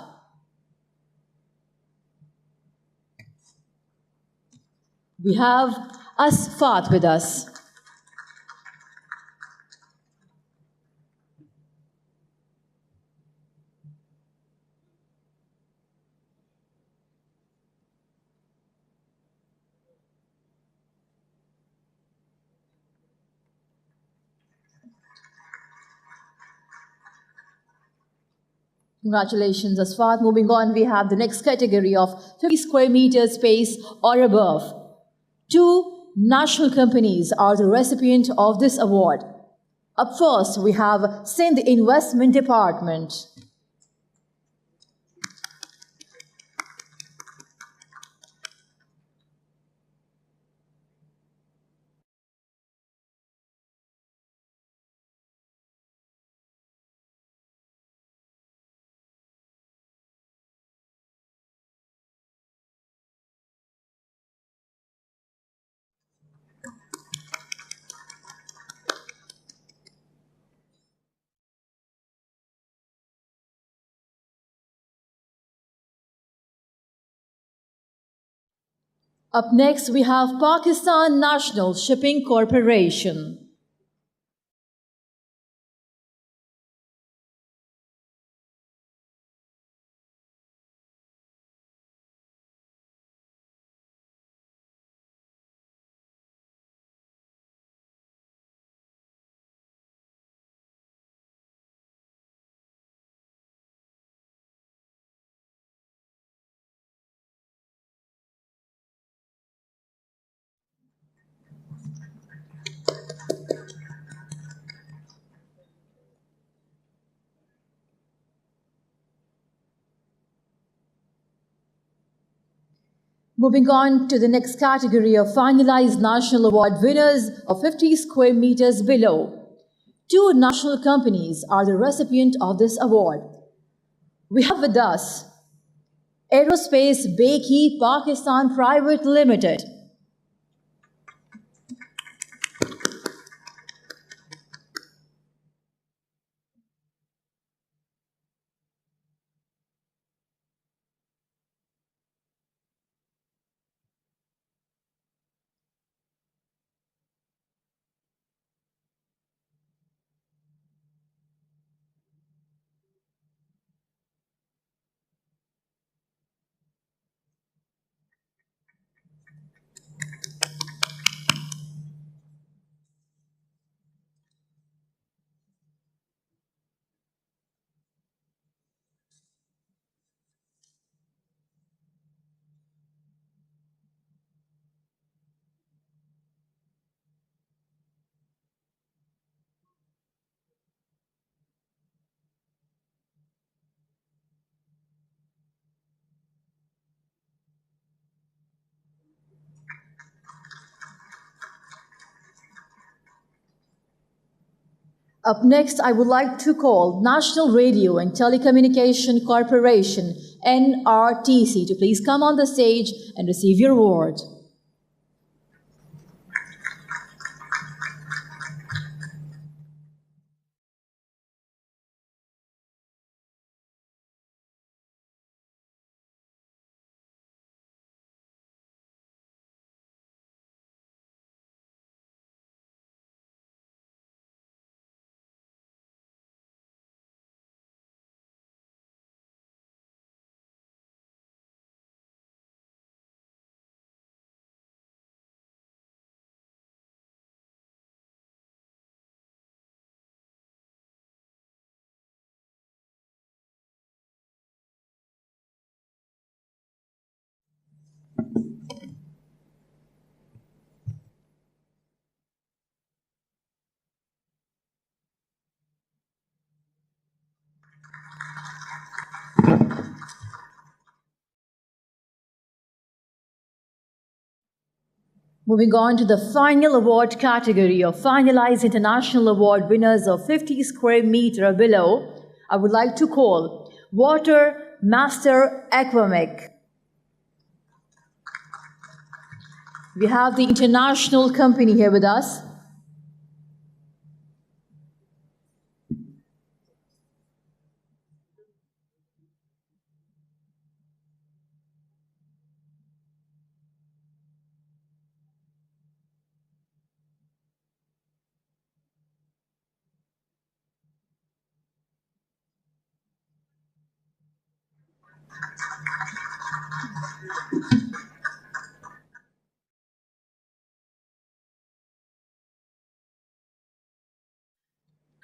S12: We have Asfat with us. Congratulations, Asfat. Moving on, we have the next category of 50 square meters space or above. 2 national companies are the recipient of this award. Up first, we have Sindh Investment Department. Up next, we have Pakistan National Shipping Corporation. Moving on to the next category of finalized national award winners of 50 square meters below. 2 national companies are the recipient of this award. We have with us Aerospace Bakery Pakistan Private Limited, Up next, I would like to call National Radio and Telecommunication Corporation, NRTC, to please come on the stage and receive your award. Moving on to the final award category of finalized international award winners of 50 square meter or below, I would like to call Water Master Aquamic. We have the international company here with us.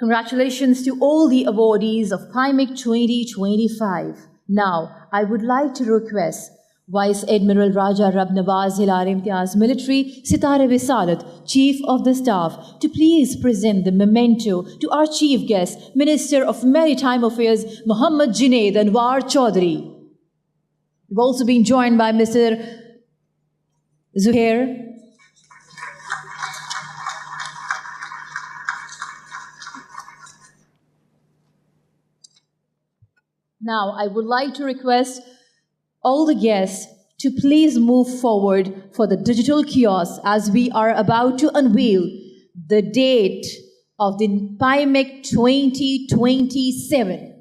S12: Congratulations to all the awardees of PIMIC 2025. Now, I would like to request Vice Admiral Raja Rab Nawaz Hilal Imtiaz Military Sitare Visalat, Chief of the Staff, to please present the memento to our Chief Guest, Minister of Maritime Affairs, Muhammad Junaid Anwar Chaudhry. We've also been joined by Mr. Zuhair. Now, I would like to request all the guests to please move forward for the digital kiosk as we are about to unveil the date of the PIMEC 2027.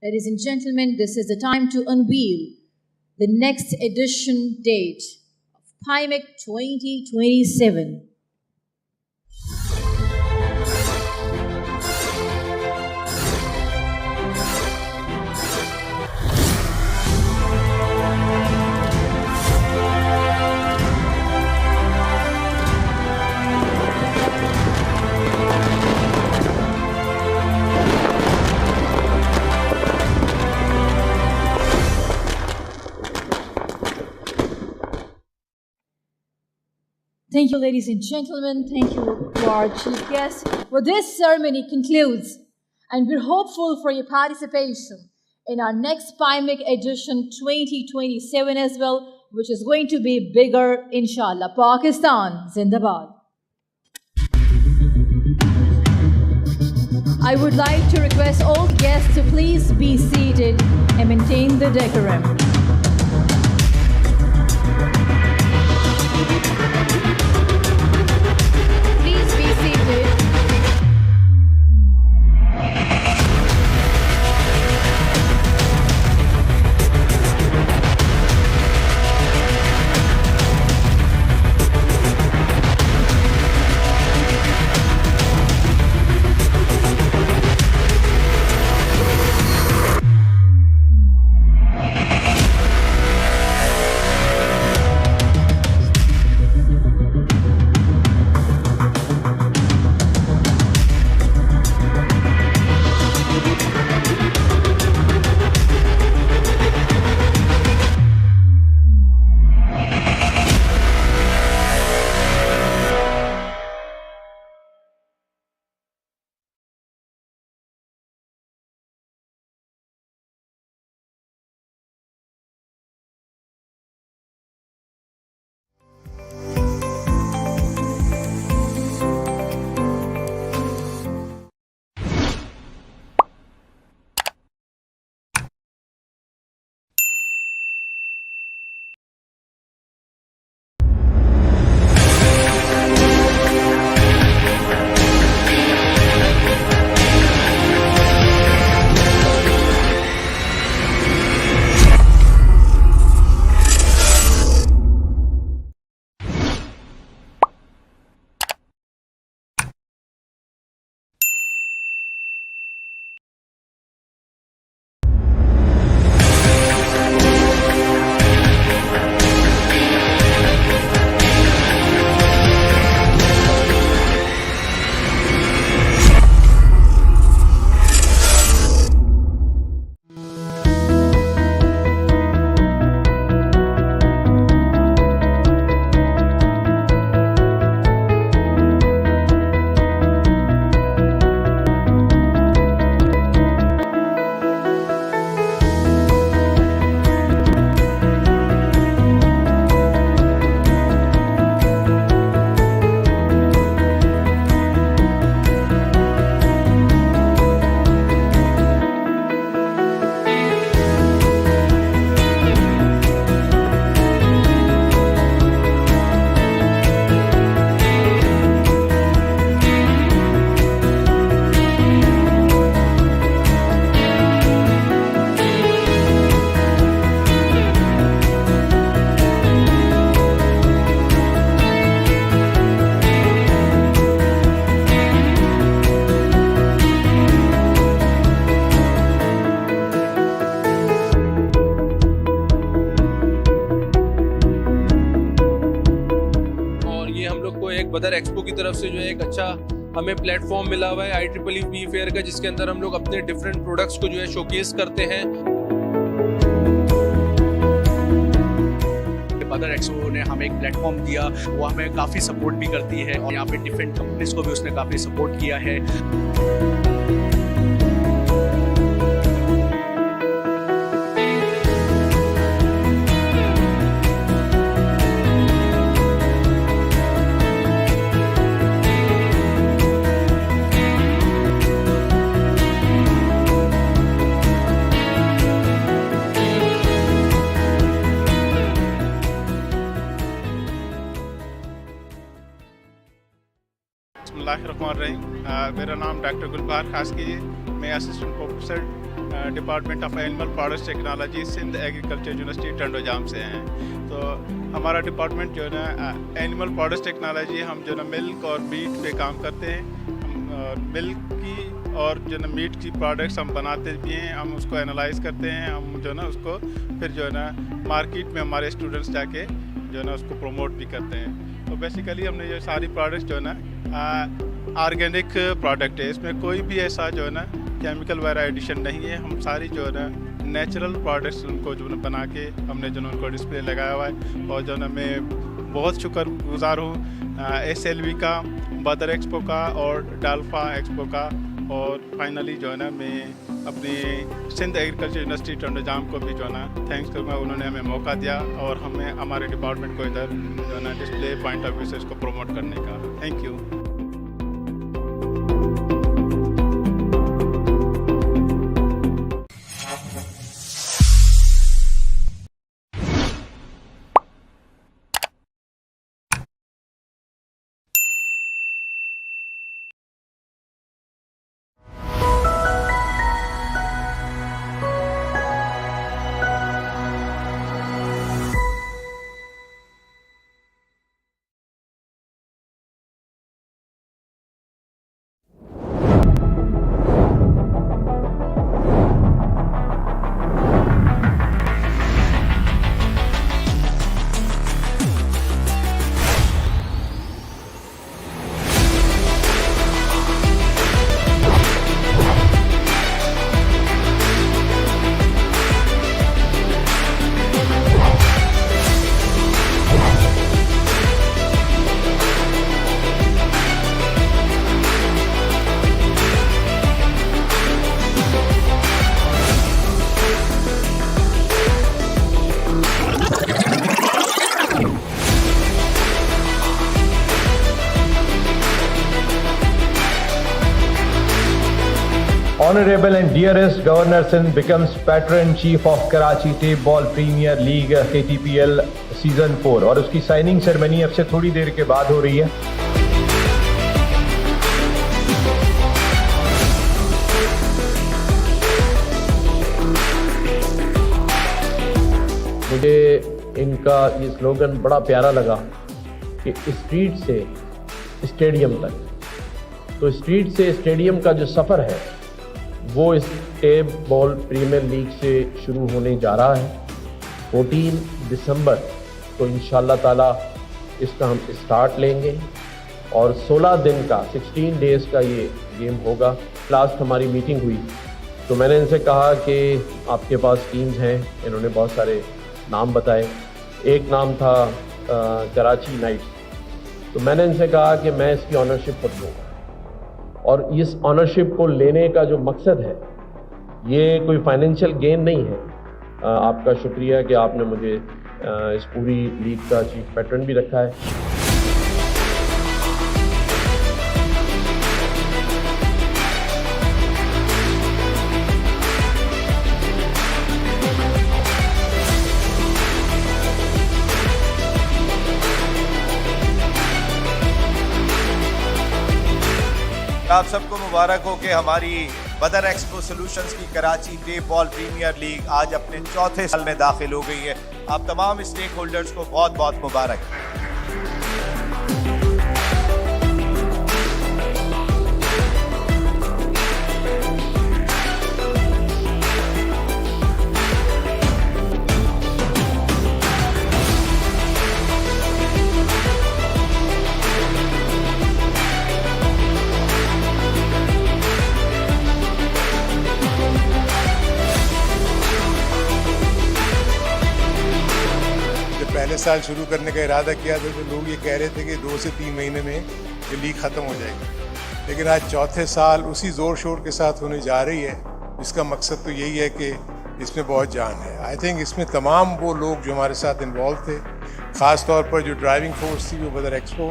S12: Ladies and gentlemen, this is the time to unveil the next edition date of PIMEC 2027. Thank you, ladies and gentlemen. Thank you to our chief guest. Well, this ceremony concludes, and we're hopeful for your participation in our next PIMEC edition 2027 as well, which is going to be bigger, inshallah. Pakistan, Zindabad. I would like to request all guests to please be seated and maintain the decorum. Please be seated.
S14: बदर expo की तरफ से जो है एक अच्छा हमें platform मिला हुआ है IEEE फेयर का, जिसके अंदर हम लोग अपने डिफरेंट प्रोडक्ट्स को जो है शोकेस करते हैं।
S15: बदर एक्सपो ने हमें एक प्लेटफॉर्म दिया, वो हमें काफ़ी सपोर्ट भी करती है और यहाँ पे डिफरेंट कंपनीज को भी उसने काफ़ी सपोर्ट किया है।
S9: मेरा नाम डॉक्टर गुलबार खास कीजिए, मैं assistant professor Department of Animal Products Technology Sindh Agriculture University Tandojam से हैं। तो हमारा डिपार्टमेंट जो है ना एनिमल प्रोडक्ट्स टेक्नोलॉजी, हम जो है ना मिल्क और मीट पे काम करते हैं। मिल्क की और जो है ना मीट की प्रोडक्ट्स हम बनाते भी हैं, हम उसको एनालाइज करते हैं, हम जो है ना उसको फिर जो है ना मार्केट में हमारे स्टूडेंट्स जाके जो है ना उसको प्रमोट भी करते हैं। तो बेसिकली हमने ये सारी प्रोडक्ट्स जो है ना ऑर्गेनिक प्रोडक्ट है, इसमें कोई भी ऐसा जो है ना केमिकल वगैरह एडिशन नहीं है। हम सारी जो है ना नेचुरल प्रोडक्ट्स उनको जो है बना के हमने जो है उनको डिस्प्ले लगाया हुआ है। और जो है ना मैं बहुत शुक्रगुजार हूँ SLV का, बदर एक्सपो का और डाल्फा एक्सपो का। और फाइनली जो है ना मैं अपनी सिंध एग्रीकल्चर यूनिवर्सिटी टंडोजाम को भी जो है ना थैंक्स करूँगा, उन्होंने हमें मौका दिया और हमें हमारे डिपार्टमेंट को इधर जो है ना डिस्प्ले पॉइंट ऑफ व्यू से इसको प्रमोट करने का। Thank you.
S16: Honorable and dearest Governor Sindh becomes Patron-Chief of Karachi Tape Ball Premier League KTPL Season 4 और उसकी साइनिंग सेरेमनी अब से थोड़ी देर के बाद हो रही है। मुझे इनका ये स्लोगन बड़ा प्यारा लगा कि स्ट्रीट से स्टेडियम तक। तो स्ट्रीट से स्टेडियम का जो सफ़र है वो इस टेप बॉल प्रीमियर लीग से शुरू होने जा रहा है। 14 दिसंबर को इंशाल्लाह ताला इसका हम स्टार्ट लेंगे और 16 दिन का 16 डेज़ का ये गेम होगा। लास्ट हमारी मीटिंग हुई तो मैंने इनसे कहा कि आपके पास टीम्स हैं, इन्होंने बहुत सारे नाम बताए। एक नाम था कराची नाइट्स। तो मैंने इनसे कहा कि मैं इसकी ऑनरशिप खुद लूँगा और इस ऑनरशिप को लेने का जो मकसद है ये कोई फाइनेंशियल गेन नहीं है। आपका शुक्रिया कि आपने मुझे इस पूरी लीग का चीफ पैट्रन भी रखा है।
S17: आप सबको मुबारक हो कि हमारी बदर एक्सपो सॉल्यूशंस की Karachi tape ball premiere League आज अपने चौथे साल में दाखिल हो गई है। आप तमाम स्टेक होल्डर्स को बहुत बहुत मुबारक।
S18: पिछले साल शुरू करने का इरादा किया था तो लोग ये कह रहे थे कि 2 से 3 महीने में ये लीग ख़त्म हो जाएगी, लेकिन आज चौथे साल उसी ज़ोर शोर के साथ होने जा रही है। इसका मकसद तो यही है कि इसमें बहुत जान है। आई थिंक इसमें तमाम वो लोग जो हमारे साथ इन्वॉल्व थे, ख़ास तौर पर जो ड्राइविंग फोर्स थी वो बदर एक्सपो,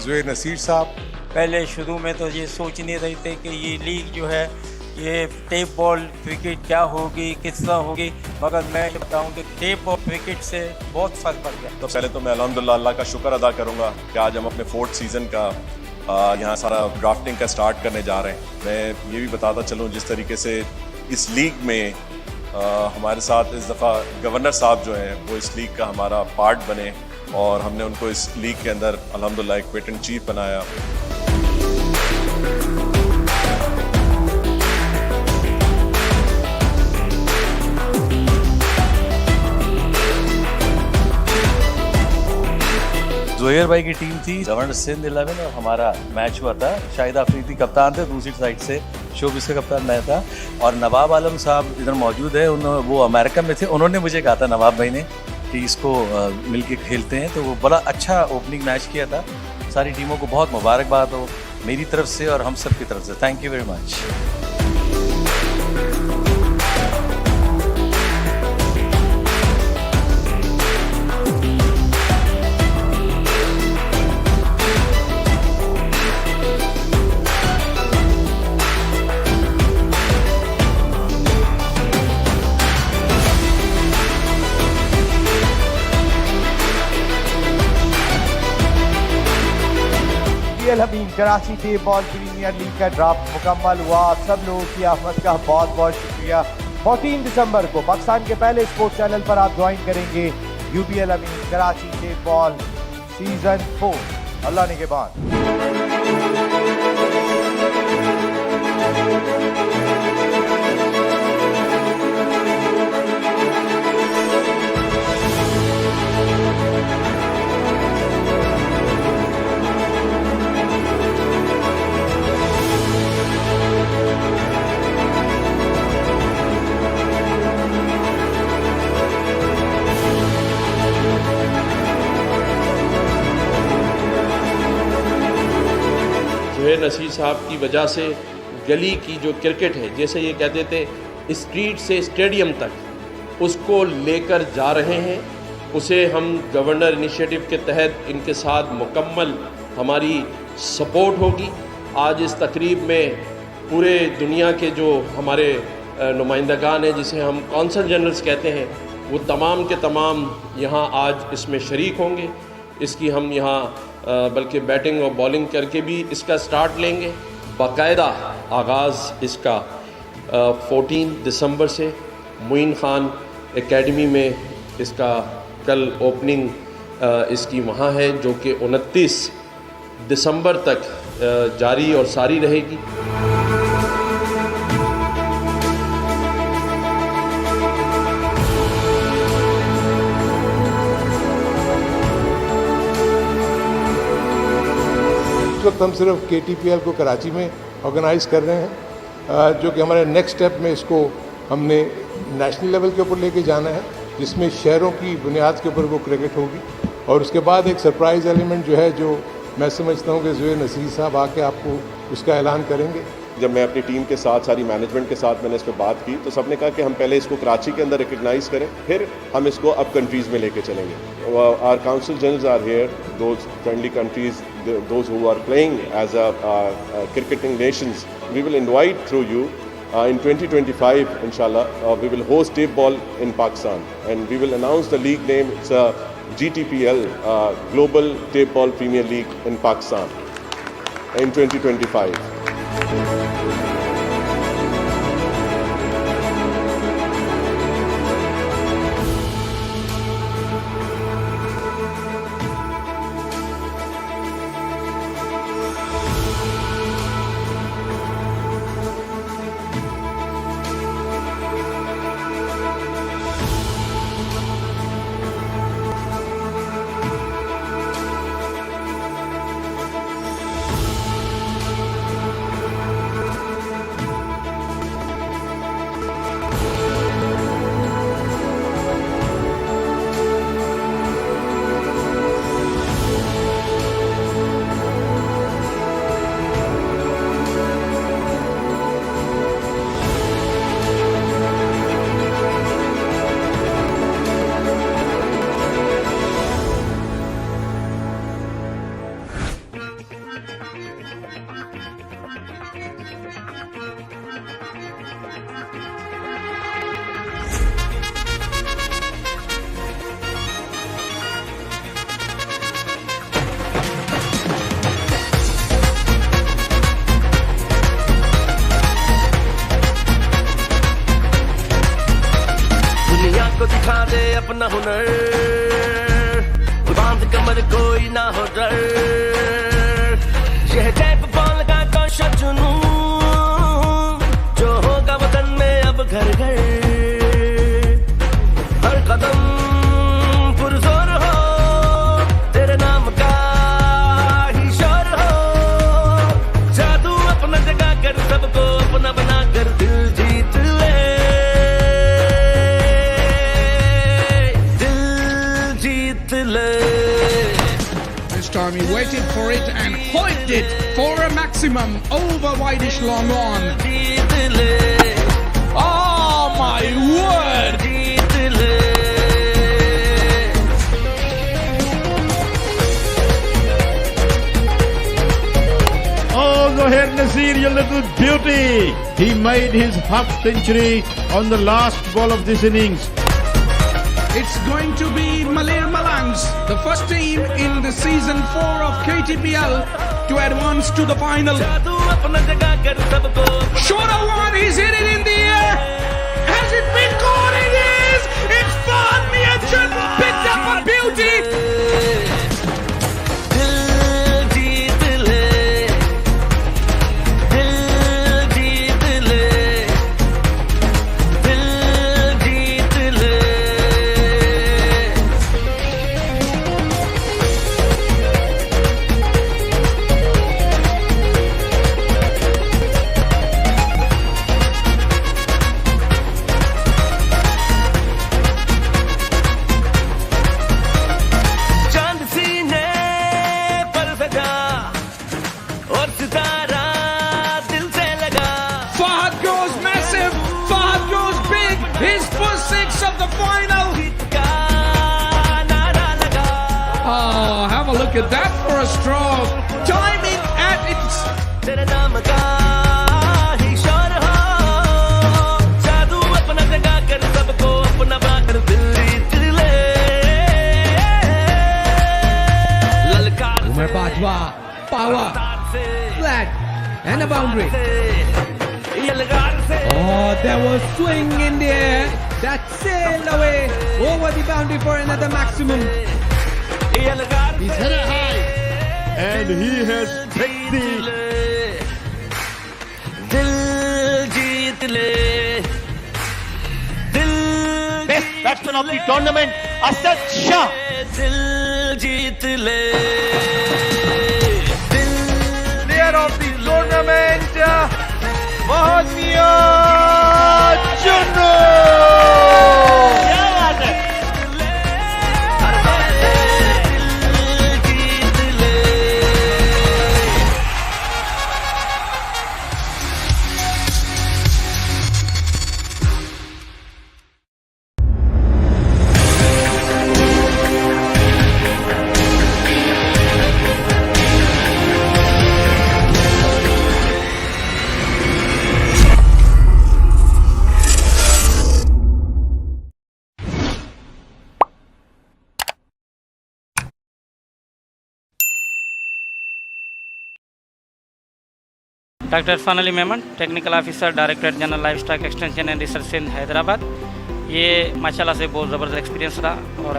S18: ज़ुहैर नसीर साहब।
S19: पहले शुरू में तो ये सोच नहीं रहे थे कि ये लीग जो है ये टेप बॉल क्रिकेट क्या होगी, किस तरह होगी, मगर मैं बताऊं कि टेप बॉल क्रिकेट से बहुत फ़र्क पड़ गया।
S20: तो पहले तो मैं अल्हम्दुलिल्लाह अल्लाह का शुक्र अदा करूंगा कि आज हम अपने 4th सीज़न का यहाँ सारा ड्राफ्टिंग का स्टार्ट करने जा रहे हैं। मैं ये भी बताता चलूँ जिस तरीके से इस लीग में हमारे साथ इस दफ़ा गवर्नर साहब जो हैं वो इस लीग का हमारा पार्ट बने और हमने उनको इस लीग के अंदर अल्हम्दुलिल्लाह एक पेटेंट चीफ बनाया।
S21: ज़ुहैर भाई की टीम थी, गवर्नर सिंध 11 और हमारा मैच हुआ था। शाहिद अफरीदी कप्तान थे, दूसरी साइड से शोबिस का कप्तान मैं था और नवाब आलम साहब इधर मौजूद है। वो अमेरिका में थे, उन्होंने मुझे कहा था नवाब भाई ने कि इसको मिलके खेलते हैं, तो वो बड़ा अच्छा ओपनिंग मैच किया था। सारी टीमों को बहुत मुबारकबाद हो मेरी तरफ से और हम सब की तरफ से। Thank you very much.
S17: Hameem Karachi tape ball premiere league का ड्राफ्ट मुकम्मल हुआ। सब लोगों की आमद का बहुत बहुत शुक्रिया। 14 दिसंबर को पाकिस्तान के पहले स्पोर्ट्स चैनल पर आप ज्वाइन करेंगे UBL Hameem Karachi tape ball season 4। अल्लाह ने के बाद
S16: ज़ुहैर नसीर साहब की वजह से गली की जो क्रिकेट है, जैसे ये कहते थे स्ट्रीट से स्टेडियम तक, उसको लेकर जा रहे हैं। उसे हम गवर्नर इनिशिएटिव के तहत इनके साथ मुकम्मल हमारी सपोर्ट होगी। आज इस तकरीब में पूरे दुनिया के जो हमारे नुमाइंदगान हैं, जिसे हम कौंसल जनरल्स कहते हैं, वो तमाम के तमाम यहाँ आज इसमें शरीक होंगे। इसकी हम यहाँ बल्कि बैटिंग और बॉलिंग करके भी इसका स्टार्ट लेंगे। बाकायदा आगाज़ इसका 14 दिसंबर से मुइन ख़ान एकेडमी में इसका कल ओपनिंग इसकी वहाँ है, जो कि 29 दिसंबर तक जारी और सारी रहेगी।
S18: इस वक्त हम सिर्फ KTPL को कराची में ऑर्गेनाइज़ कर रहे हैं, जो कि हमारे नेक्स्ट स्टेप में इसको हमने नेशनल लेवल के ऊपर लेके जाना है, जिसमें शहरों की बुनियाद के ऊपर वो क्रिकेट होगी। और उसके बाद एक सरप्राइज़ एलिमेंट जो है, जो मैं समझता हूँ कि ज़ुहैर नसीर साहब आके आपको उसका ऐलान करेंगे।
S20: जब मैं अपनी टीम के साथ, सारी मैनेजमेंट के साथ मैंने इस पर बात की, तो सबने कहा कि हम पहले इसको कराची के अंदर रिकग्नाइज़ करें, फिर हम इसको अब कंट्रीज़ में लेके चलेंगे। Our council generals are here, those friendly countries, those who are playing as cricketing nations. We will invite through you in 2025, inshallah, we will host tape ball in Pakistan, and we will announce the league name. It's a GTPL, Global Tape Ball Premier League in Pakistan in 2025.
S2: कमर कोई ना हो डर यह tap ball का कौशल जुनून जो होगा वतन में अब घर घर हर कदम पुरजोर हो तेरे नाम का ही शोर हो जादू अपना जगा कर सबको अपना बना कर दिल जीत ले दिल जीत ले.
S6: This time he waited for it and hoiked it for a maximum over wideish long on. Oh my word!
S22: Oh, Zohair Nasir, you little beauty! He made his half century on the last ball of this innings.
S6: It's going to be Malayr Malangs, the first team in the season 4 of KTPL to advance to the final. Short of one, he's hit it in the air. Has it been caught? It is! It's Fahad Mianchan picked up a beauty! Look at that for a stroke. Timing at its... Umar Bajwa, power, flat, and a boundary. Oh, there was swing in the air. That sailed away over the boundary for another maximum.
S22: He's hit it high, and he has picked the...
S2: Best batsman of the tournament, Asad Shah. Player of the tournament, mark-e-haq.
S23: Doctor Fanli Memon, technical officer, director general livestock extension and research in Hyderabad. ये माशाल्लाह से बहुत ज़बरदस्त experience रहा और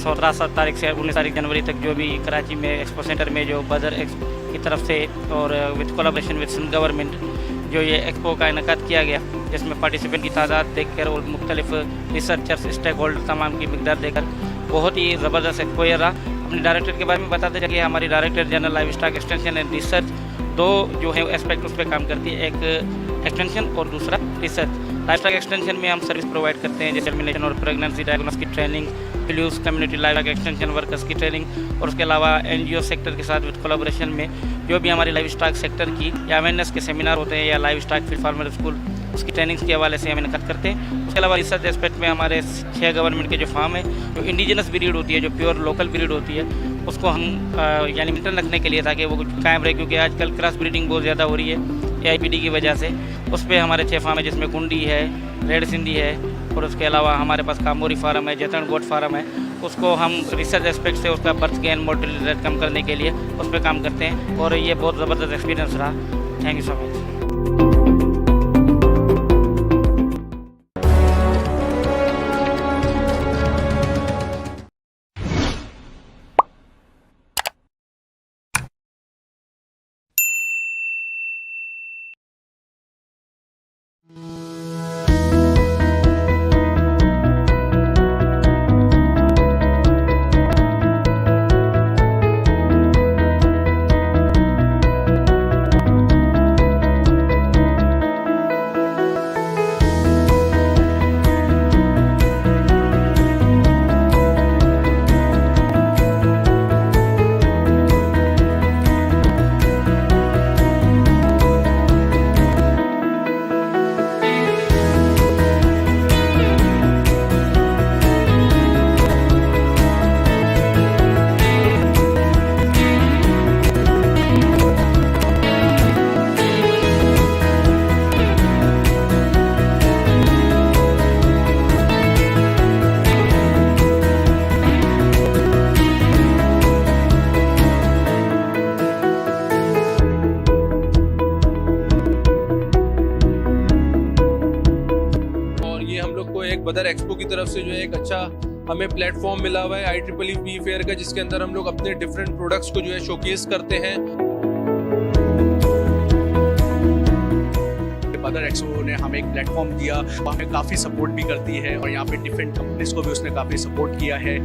S23: 17 तारीख से 19 तारीख जनवरी तक जो भी कराची में एक्सपो सेंटर में जो बदर की तरफ से और with collaboration with Sindh government जो ये एक्सपो का इनकाद किया गया, जिसमें पार्टिसिपेंट की तादाद देखकर और मुख्तलिफ रिसर्चर्स स्टेक होल्डर तमाम की मिकदार देकर बहुत ही ज़बरदस्त एक्सपो रहा। अपने डायरेक्टर के बारे में बताते चलिए, हमारी director general livestock extension and research दो जो है एस्पेक्ट उस पर काम करती है, एक एक्सटेंशन और दूसरा रिसर्च। लाइफ स्टॉक एक्सटेंशन में हम सर्विस प्रोवाइड करते हैं जैसे टर्मिनेशन और प्रेगनेंसी डायग्नोस की training, plus community livestock extension workers की ट्रेनिंग और उसके अलावा NGO सेक्टर के साथ विद कोलैबोरेशन में जो भी हमारी लाइफ स्टॉक सेक्टर की या अवेयरनेस के सेमिनार होते हैं या life stock field farmer school उसकी ट्रेनिंग्स के हवाले से हम इनकत करते हैं। उसके अलावा रिसर्च एस्पेक्ट में हमारे 6 गवर्नमेंट के जो फार्म है, जो इंडिजिनस ब्रीड होती है, जो प्योर लोकल ब्रीड होती है, उसको हम यानी मेंटेन रखने के लिए ताकि वो कायम रहे, क्योंकि आजकल क्रॉस ब्रीडिंग बहुत ज़्यादा हो रही है AIPD की वजह से। उस पर हमारे 6 फार्म है जिसमें कुंडी है, रेड सिंधी है और उसके अलावा हमारे पास कामोरी फार्म है, जैतन गोट फार्म है। उसको हम रिसर्च एस्पेक्ट से उसका बर्थ गेन मोर्टेलिटी रेट कम करने के लिए उस पर काम करते हैं और ये बहुत ज़बरदस्त एक्सपीरियंस रहा। Thank you so much.
S1: बदर एक्सपो की तरफ से जो है एक अच्छा हमें प्लेटफॉर्म मिला हुआ है IEEE फेयर का, जिसके अंदर हम लोग अपने डिफरेंट प्रोडक्ट्स को जो है शोकेस करते हैं।
S15: बदर एक्सपो ने हमें एक प्लेटफॉर्म दिया, वो हमें काफ़ी सपोर्ट भी करती है और यहाँ पे डिफरेंट कंपनीज को भी उसने काफ़ी सपोर्ट किया है।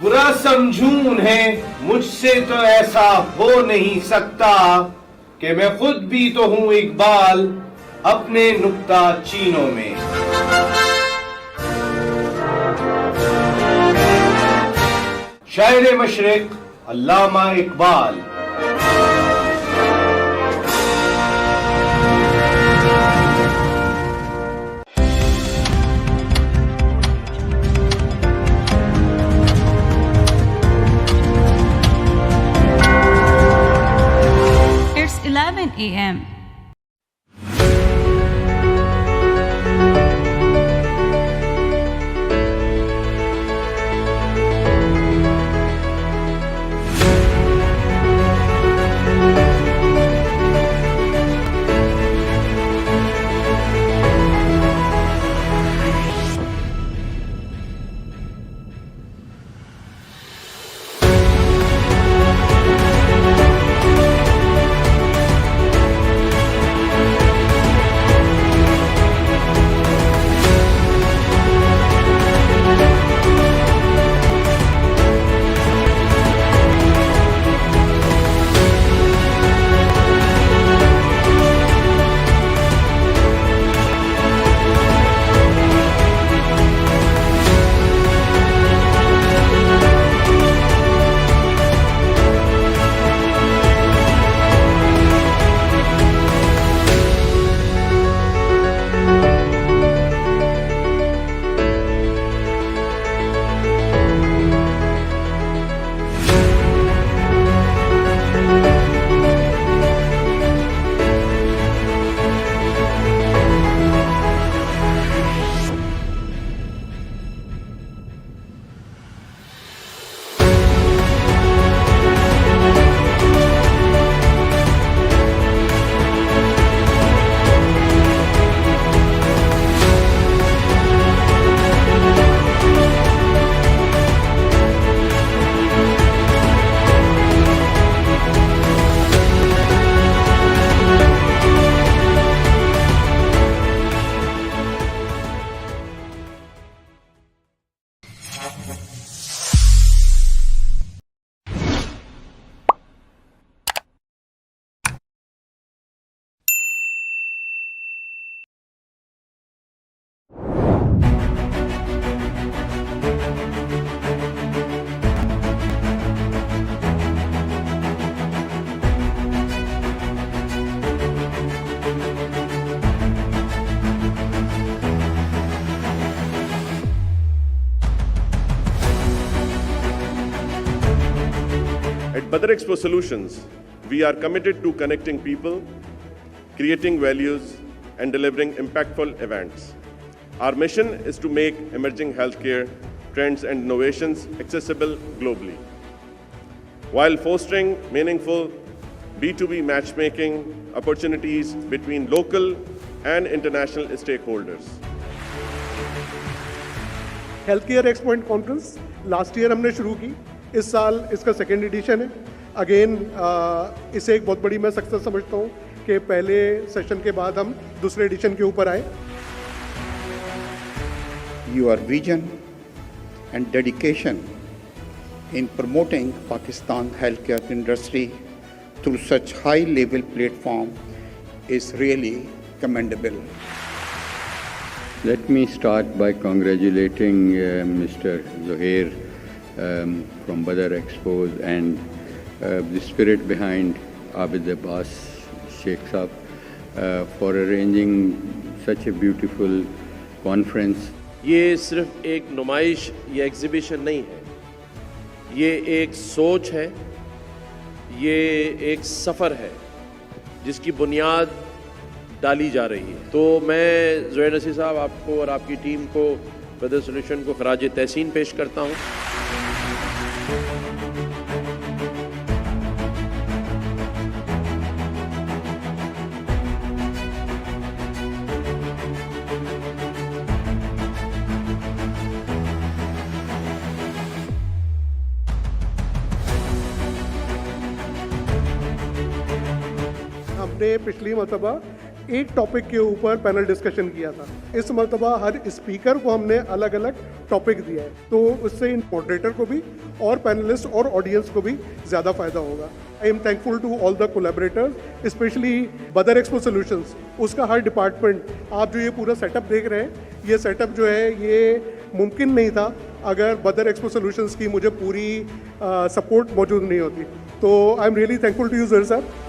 S10: बुरा समझूं उन्हें, मुझसे तो ऐसा हो नहीं सकता कि मैं खुद भी तो हूं इकबाल अपने नुक्ता चीनों में। शायर मशरिक अल्लामा Iqbal.
S11: It's 11 a.m.
S20: At Badar Expo Solutions, we are committed to connecting people, creating values, and delivering impactful events. Our mission is to make emerging healthcare trends and innovations accessible globally, while fostering meaningful B2B matchmaking opportunities between local and international stakeholders.
S4: Health expo and conference last year हमने शुरू की, इस साल इसका second edition है। Again इसे एक बहुत बड़ी मैं सक्सेस समझता हूँ कि पहले सेशन के बाद हम दूसरे एडिशन के ऊपर आए।
S5: Your vision and dedication in promoting Pakistan healthcare industry through such high-level platform is really commendable. Let me start by congratulating Mr. Zohair from Badar Expos and the spirit behind Abid Abbas Sheikh Saab for arranging such a beautiful conference.
S3: ये सिर्फ एक नुमाइश या exhibition नहीं है, ये एक सोच है, ये एक सफ़र है जिसकी बुनियाद डाली जा रही है। तो मैं ज़ोहैर नसीर साहब आपको और आपकी टीम को बदर सॉल्यूशन को खराज तहसीन पेश करता हूँ।
S4: हमने पिछली मरतबा एक टॉपिक के ऊपर पैनल डिस्कशन किया था। इस मरतबा हर स्पीकर को हमने अलग अलग टॉपिक दिया है, तो उससे इन मॉडरेटर को भी और पैनलिस्ट और ऑडियंस को भी ज़्यादा फ़ायदा होगा। I am thankful to all the collaborators, specially Badar Expo Solutions. उसका हर डिपार्टमेंट, आप जो ये पूरा सेटअप देख रहे हैं, ये सेटअप जो है ये मुमकिन नहीं था अगर बदर एक्सपो सॉल्यूशंस की मुझे पूरी सपोर्ट मौजूद नहीं होती। तो I am really thankful to you Zohair साहब।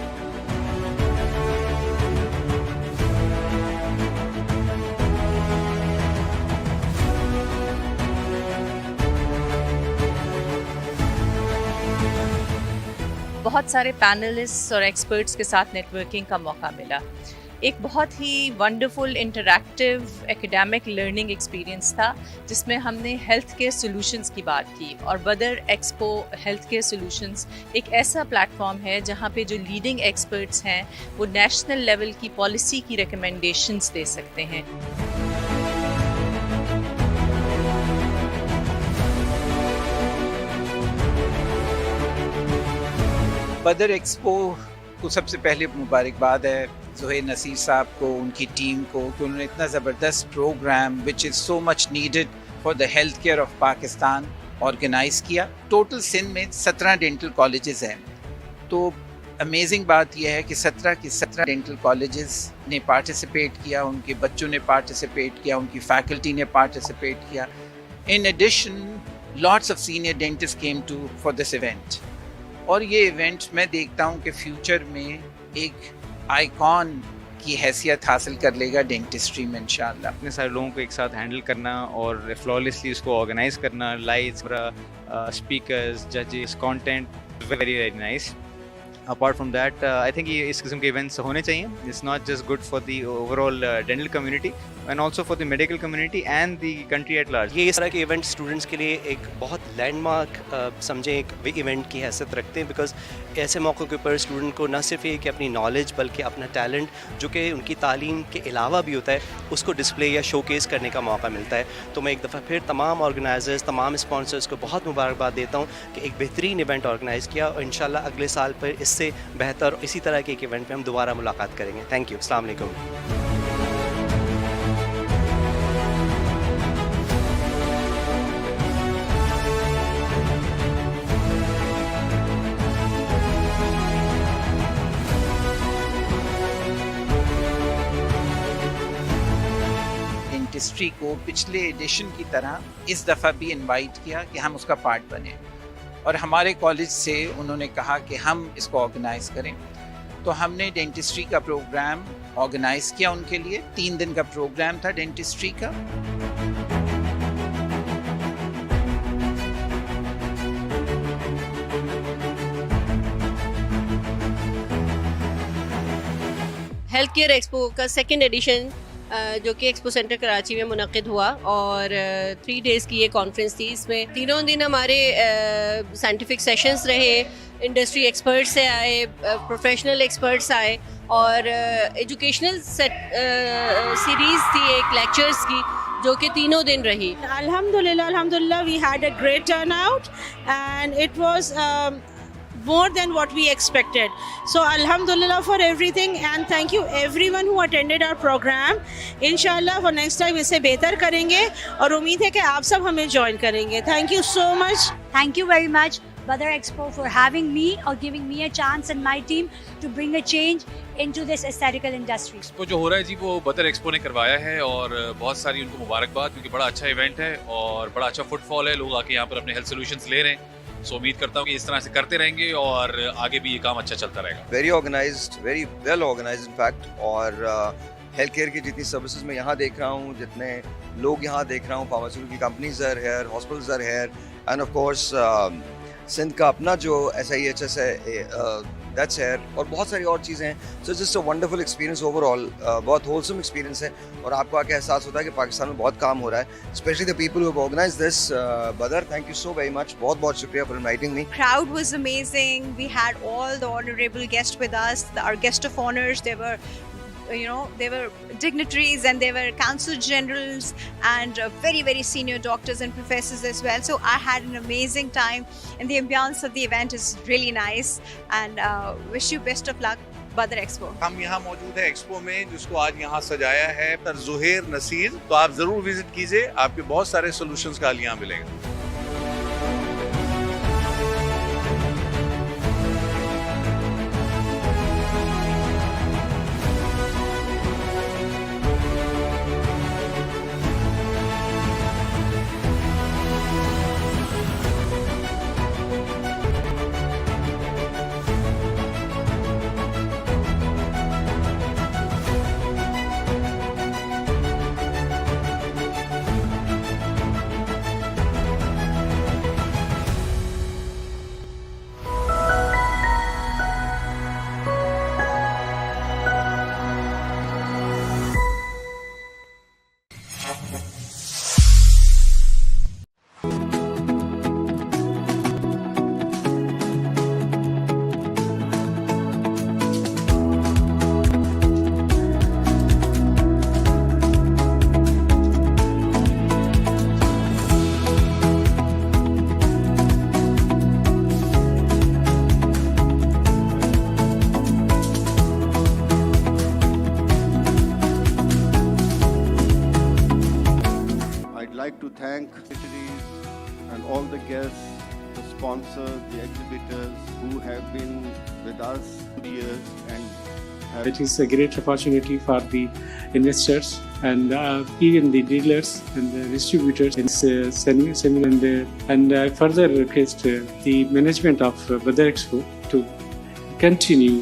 S7: बहुत सारे पैनलिस्ट्स और एक्सपर्ट्स के साथ नेटवर्किंग का मौका मिला। एक बहुत ही wonderful interactive academic learning experience था जिसमें हमने हेल्थ केयर सॉल्यूशंस की बात की। और बदर एक्सपो हेल्थ केयर सॉल्यूशंस एक ऐसा प्लेटफॉर्म है जहां पे जो लीडिंग एक्सपर्ट्स हैं वो नेशनल लेवल की पॉलिसी की रिकमेंडेशंस दे सकते हैं।
S8: बदर एक्सपो को सबसे पहले मुबारकबाद है ज़ोहैर नसीर साहब को, उनकी टीम को, कि उन्होंने इतना ज़बरदस्त programme which is so much needed for the health care of Pakistan organise किया। टोटल सिंध में 17 डेंटल कॉलेजेस हैं, तो अमेजिंग बात यह है कि 17 की 17 डेंटल कॉलेजेस ने पार्टिसिपेट किया, उनके बच्चों ने पार्टिसिपेट किया, उनकी फैकल्टी ने पार्टिसिपेट किया। In addition lots of senior dentist came to for this event. और ये इवेंट मैं देखता हूँ कि फ्यूचर में एक आइकॉन की हैसियत हासिल कर लेगा डेंटिस्ट्री में इंशाल्लाह।
S24: इतने सारे लोगों को एक साथ हैंडल करना और फ्लॉलेसली उसको ऑर्गेनाइज करना, लाइट्स, स्पीकर्स, जजेस, content, very very nice. Apart from that I think ये इस किस्म के इवेंट्स होने चाहिए। It's not just good for the overall dental community and also for the medical community and the country at large.
S25: ये इस तरह के इवेंट स्टूडेंट्स के लिए एक बहुत लैंडमार्क समझें, एक बिग इवेंट की हैसियत रखते हैं। बिकॉज ऐसे मौक़ों के ऊपर स्टूडेंट को न सिर्फ ये कि अपनी नॉलेज बल्कि अपना टैलेंट जो कि उनकी तालीम के अलावा भी होता है उसको डिस्प्ले या शोकेस करने का मौका मिलता है। तो मैं एक दफ़ा फिर तमाम ऑर्गेनाइजर्स, तमाम स्पॉन्सर्स को बहुत मुबारकबाद देता हूँ कि एक बेहतरीन इवेंट ऑर्गेनाइज़ किया और इंशाल्लाह अगले साल पर इससे बेहतर इसी तरह के एक इवेंट में हम दोबारा मुलाकात करेंगे। Thank you. अस्सलाम वालेकुम।
S8: डेंटिस्ट्री को पिछले एडिशन की तरह इस दफ़ा भी इनवाइट किया कि हम उसका पार्ट बने, और हमारे कॉलेज से उन्होंने कहा कि हम इसको ऑर्गेनाइज़ करें। तो हमने डेंटिस्ट्री का प्रोग्राम ऑर्गेनाइज़ किया उनके लिए। 3 दिन का प्रोग्राम था डेंटिस्ट्री का।
S26: हेल्थ केयर एक्सपो का सेकेंड एडिशन जो कि एक्सपो सेंटर कराची में मुनक़िद हुआ और 3 डेज़ की ये कॉन्फ्रेंस थी। इसमें तीनों दिन हमारे साइंटिफिक सेशंस रहे, इंडस्ट्री एक्सपर्ट्स से आए, प्रोफेशनल एक्सपर्ट्स आए और एजुकेशनल सीरीज़ थी एक लेक्चर्स की जो कि तीनों दिन रही।
S27: अल्हम्दुलिल्लाह we had a great turnout and it was more than what we expected. So alhamdulillah for everything and thank you everyone who attended our program. Inshallah for next time इसे बेहतर करेंगे और उम्मीद है कि आप सब हमें join करेंगे. Thank you so much.
S28: Thank you very much
S9: Badar Expo for having me or giving me a chance and my team to bring a change into this aesthetical industry.
S12: Expo जो हो रहा है जी वो बदर expo ने करवाया है और बहुत सारी उनको मुबारकबाद क्योंकि बड़ा अच्छा इवेंट है और बड़ा अच्छा फुटफॉल है, लोग आके यहाँ पर अपने हेल्थ सॉल्यूशंस ले रहे हैं। सो उम्मीद करता हूँ कि इस तरह से करते रहेंगे और आगे भी ये काम अच्छा चलता रहेगा।
S13: Very organised, very well organised in fact, और हेल्थ केयर की जितनी सर्विसेज मैं यहाँ देख रहा हूँ, जितने लोग यहाँ देख रहा हूँ, pharmaceutical companies are here, hospitals are here, and of course Sindh का अपना जो SIHS है दैट्स हियर, और बहुत सारी और चीज़ें हैं। So just a wonderful experience overall, बहुत होलसम एक्सपीरियंस है और आपको आके एहसास होता है कि पाकिस्तान में बहुत काम हो रहा है, specially the people who have organised this. Badar, thank you so very much, बहुत बहुत शुक्रिया for inviting me.
S14: Crowd was amazing. We had all the honorable guests with us. Our guest of honors, they were dignitaries and they were council generals and very senior doctors and professors as well. So I had an amazing time and the ambience of the event is really nice, and wish you best of luck Badar Expo.
S17: हम यहाँ मौजूद है expo में जिसको आज यहाँ सजाया है ज़ुहैर नसीर, तो आप जरूर विजिट कीजिए, आपके बहुत सारे सॉल्यूशंस का यहाँ मिलेगा।
S19: like to thank and all the guests, the sponsors, the exhibitors who have been with us for years, and
S21: it is a great opportunity for the investors and even the dealers and the distributors in seminar, and further request the management of Badar Expo to continue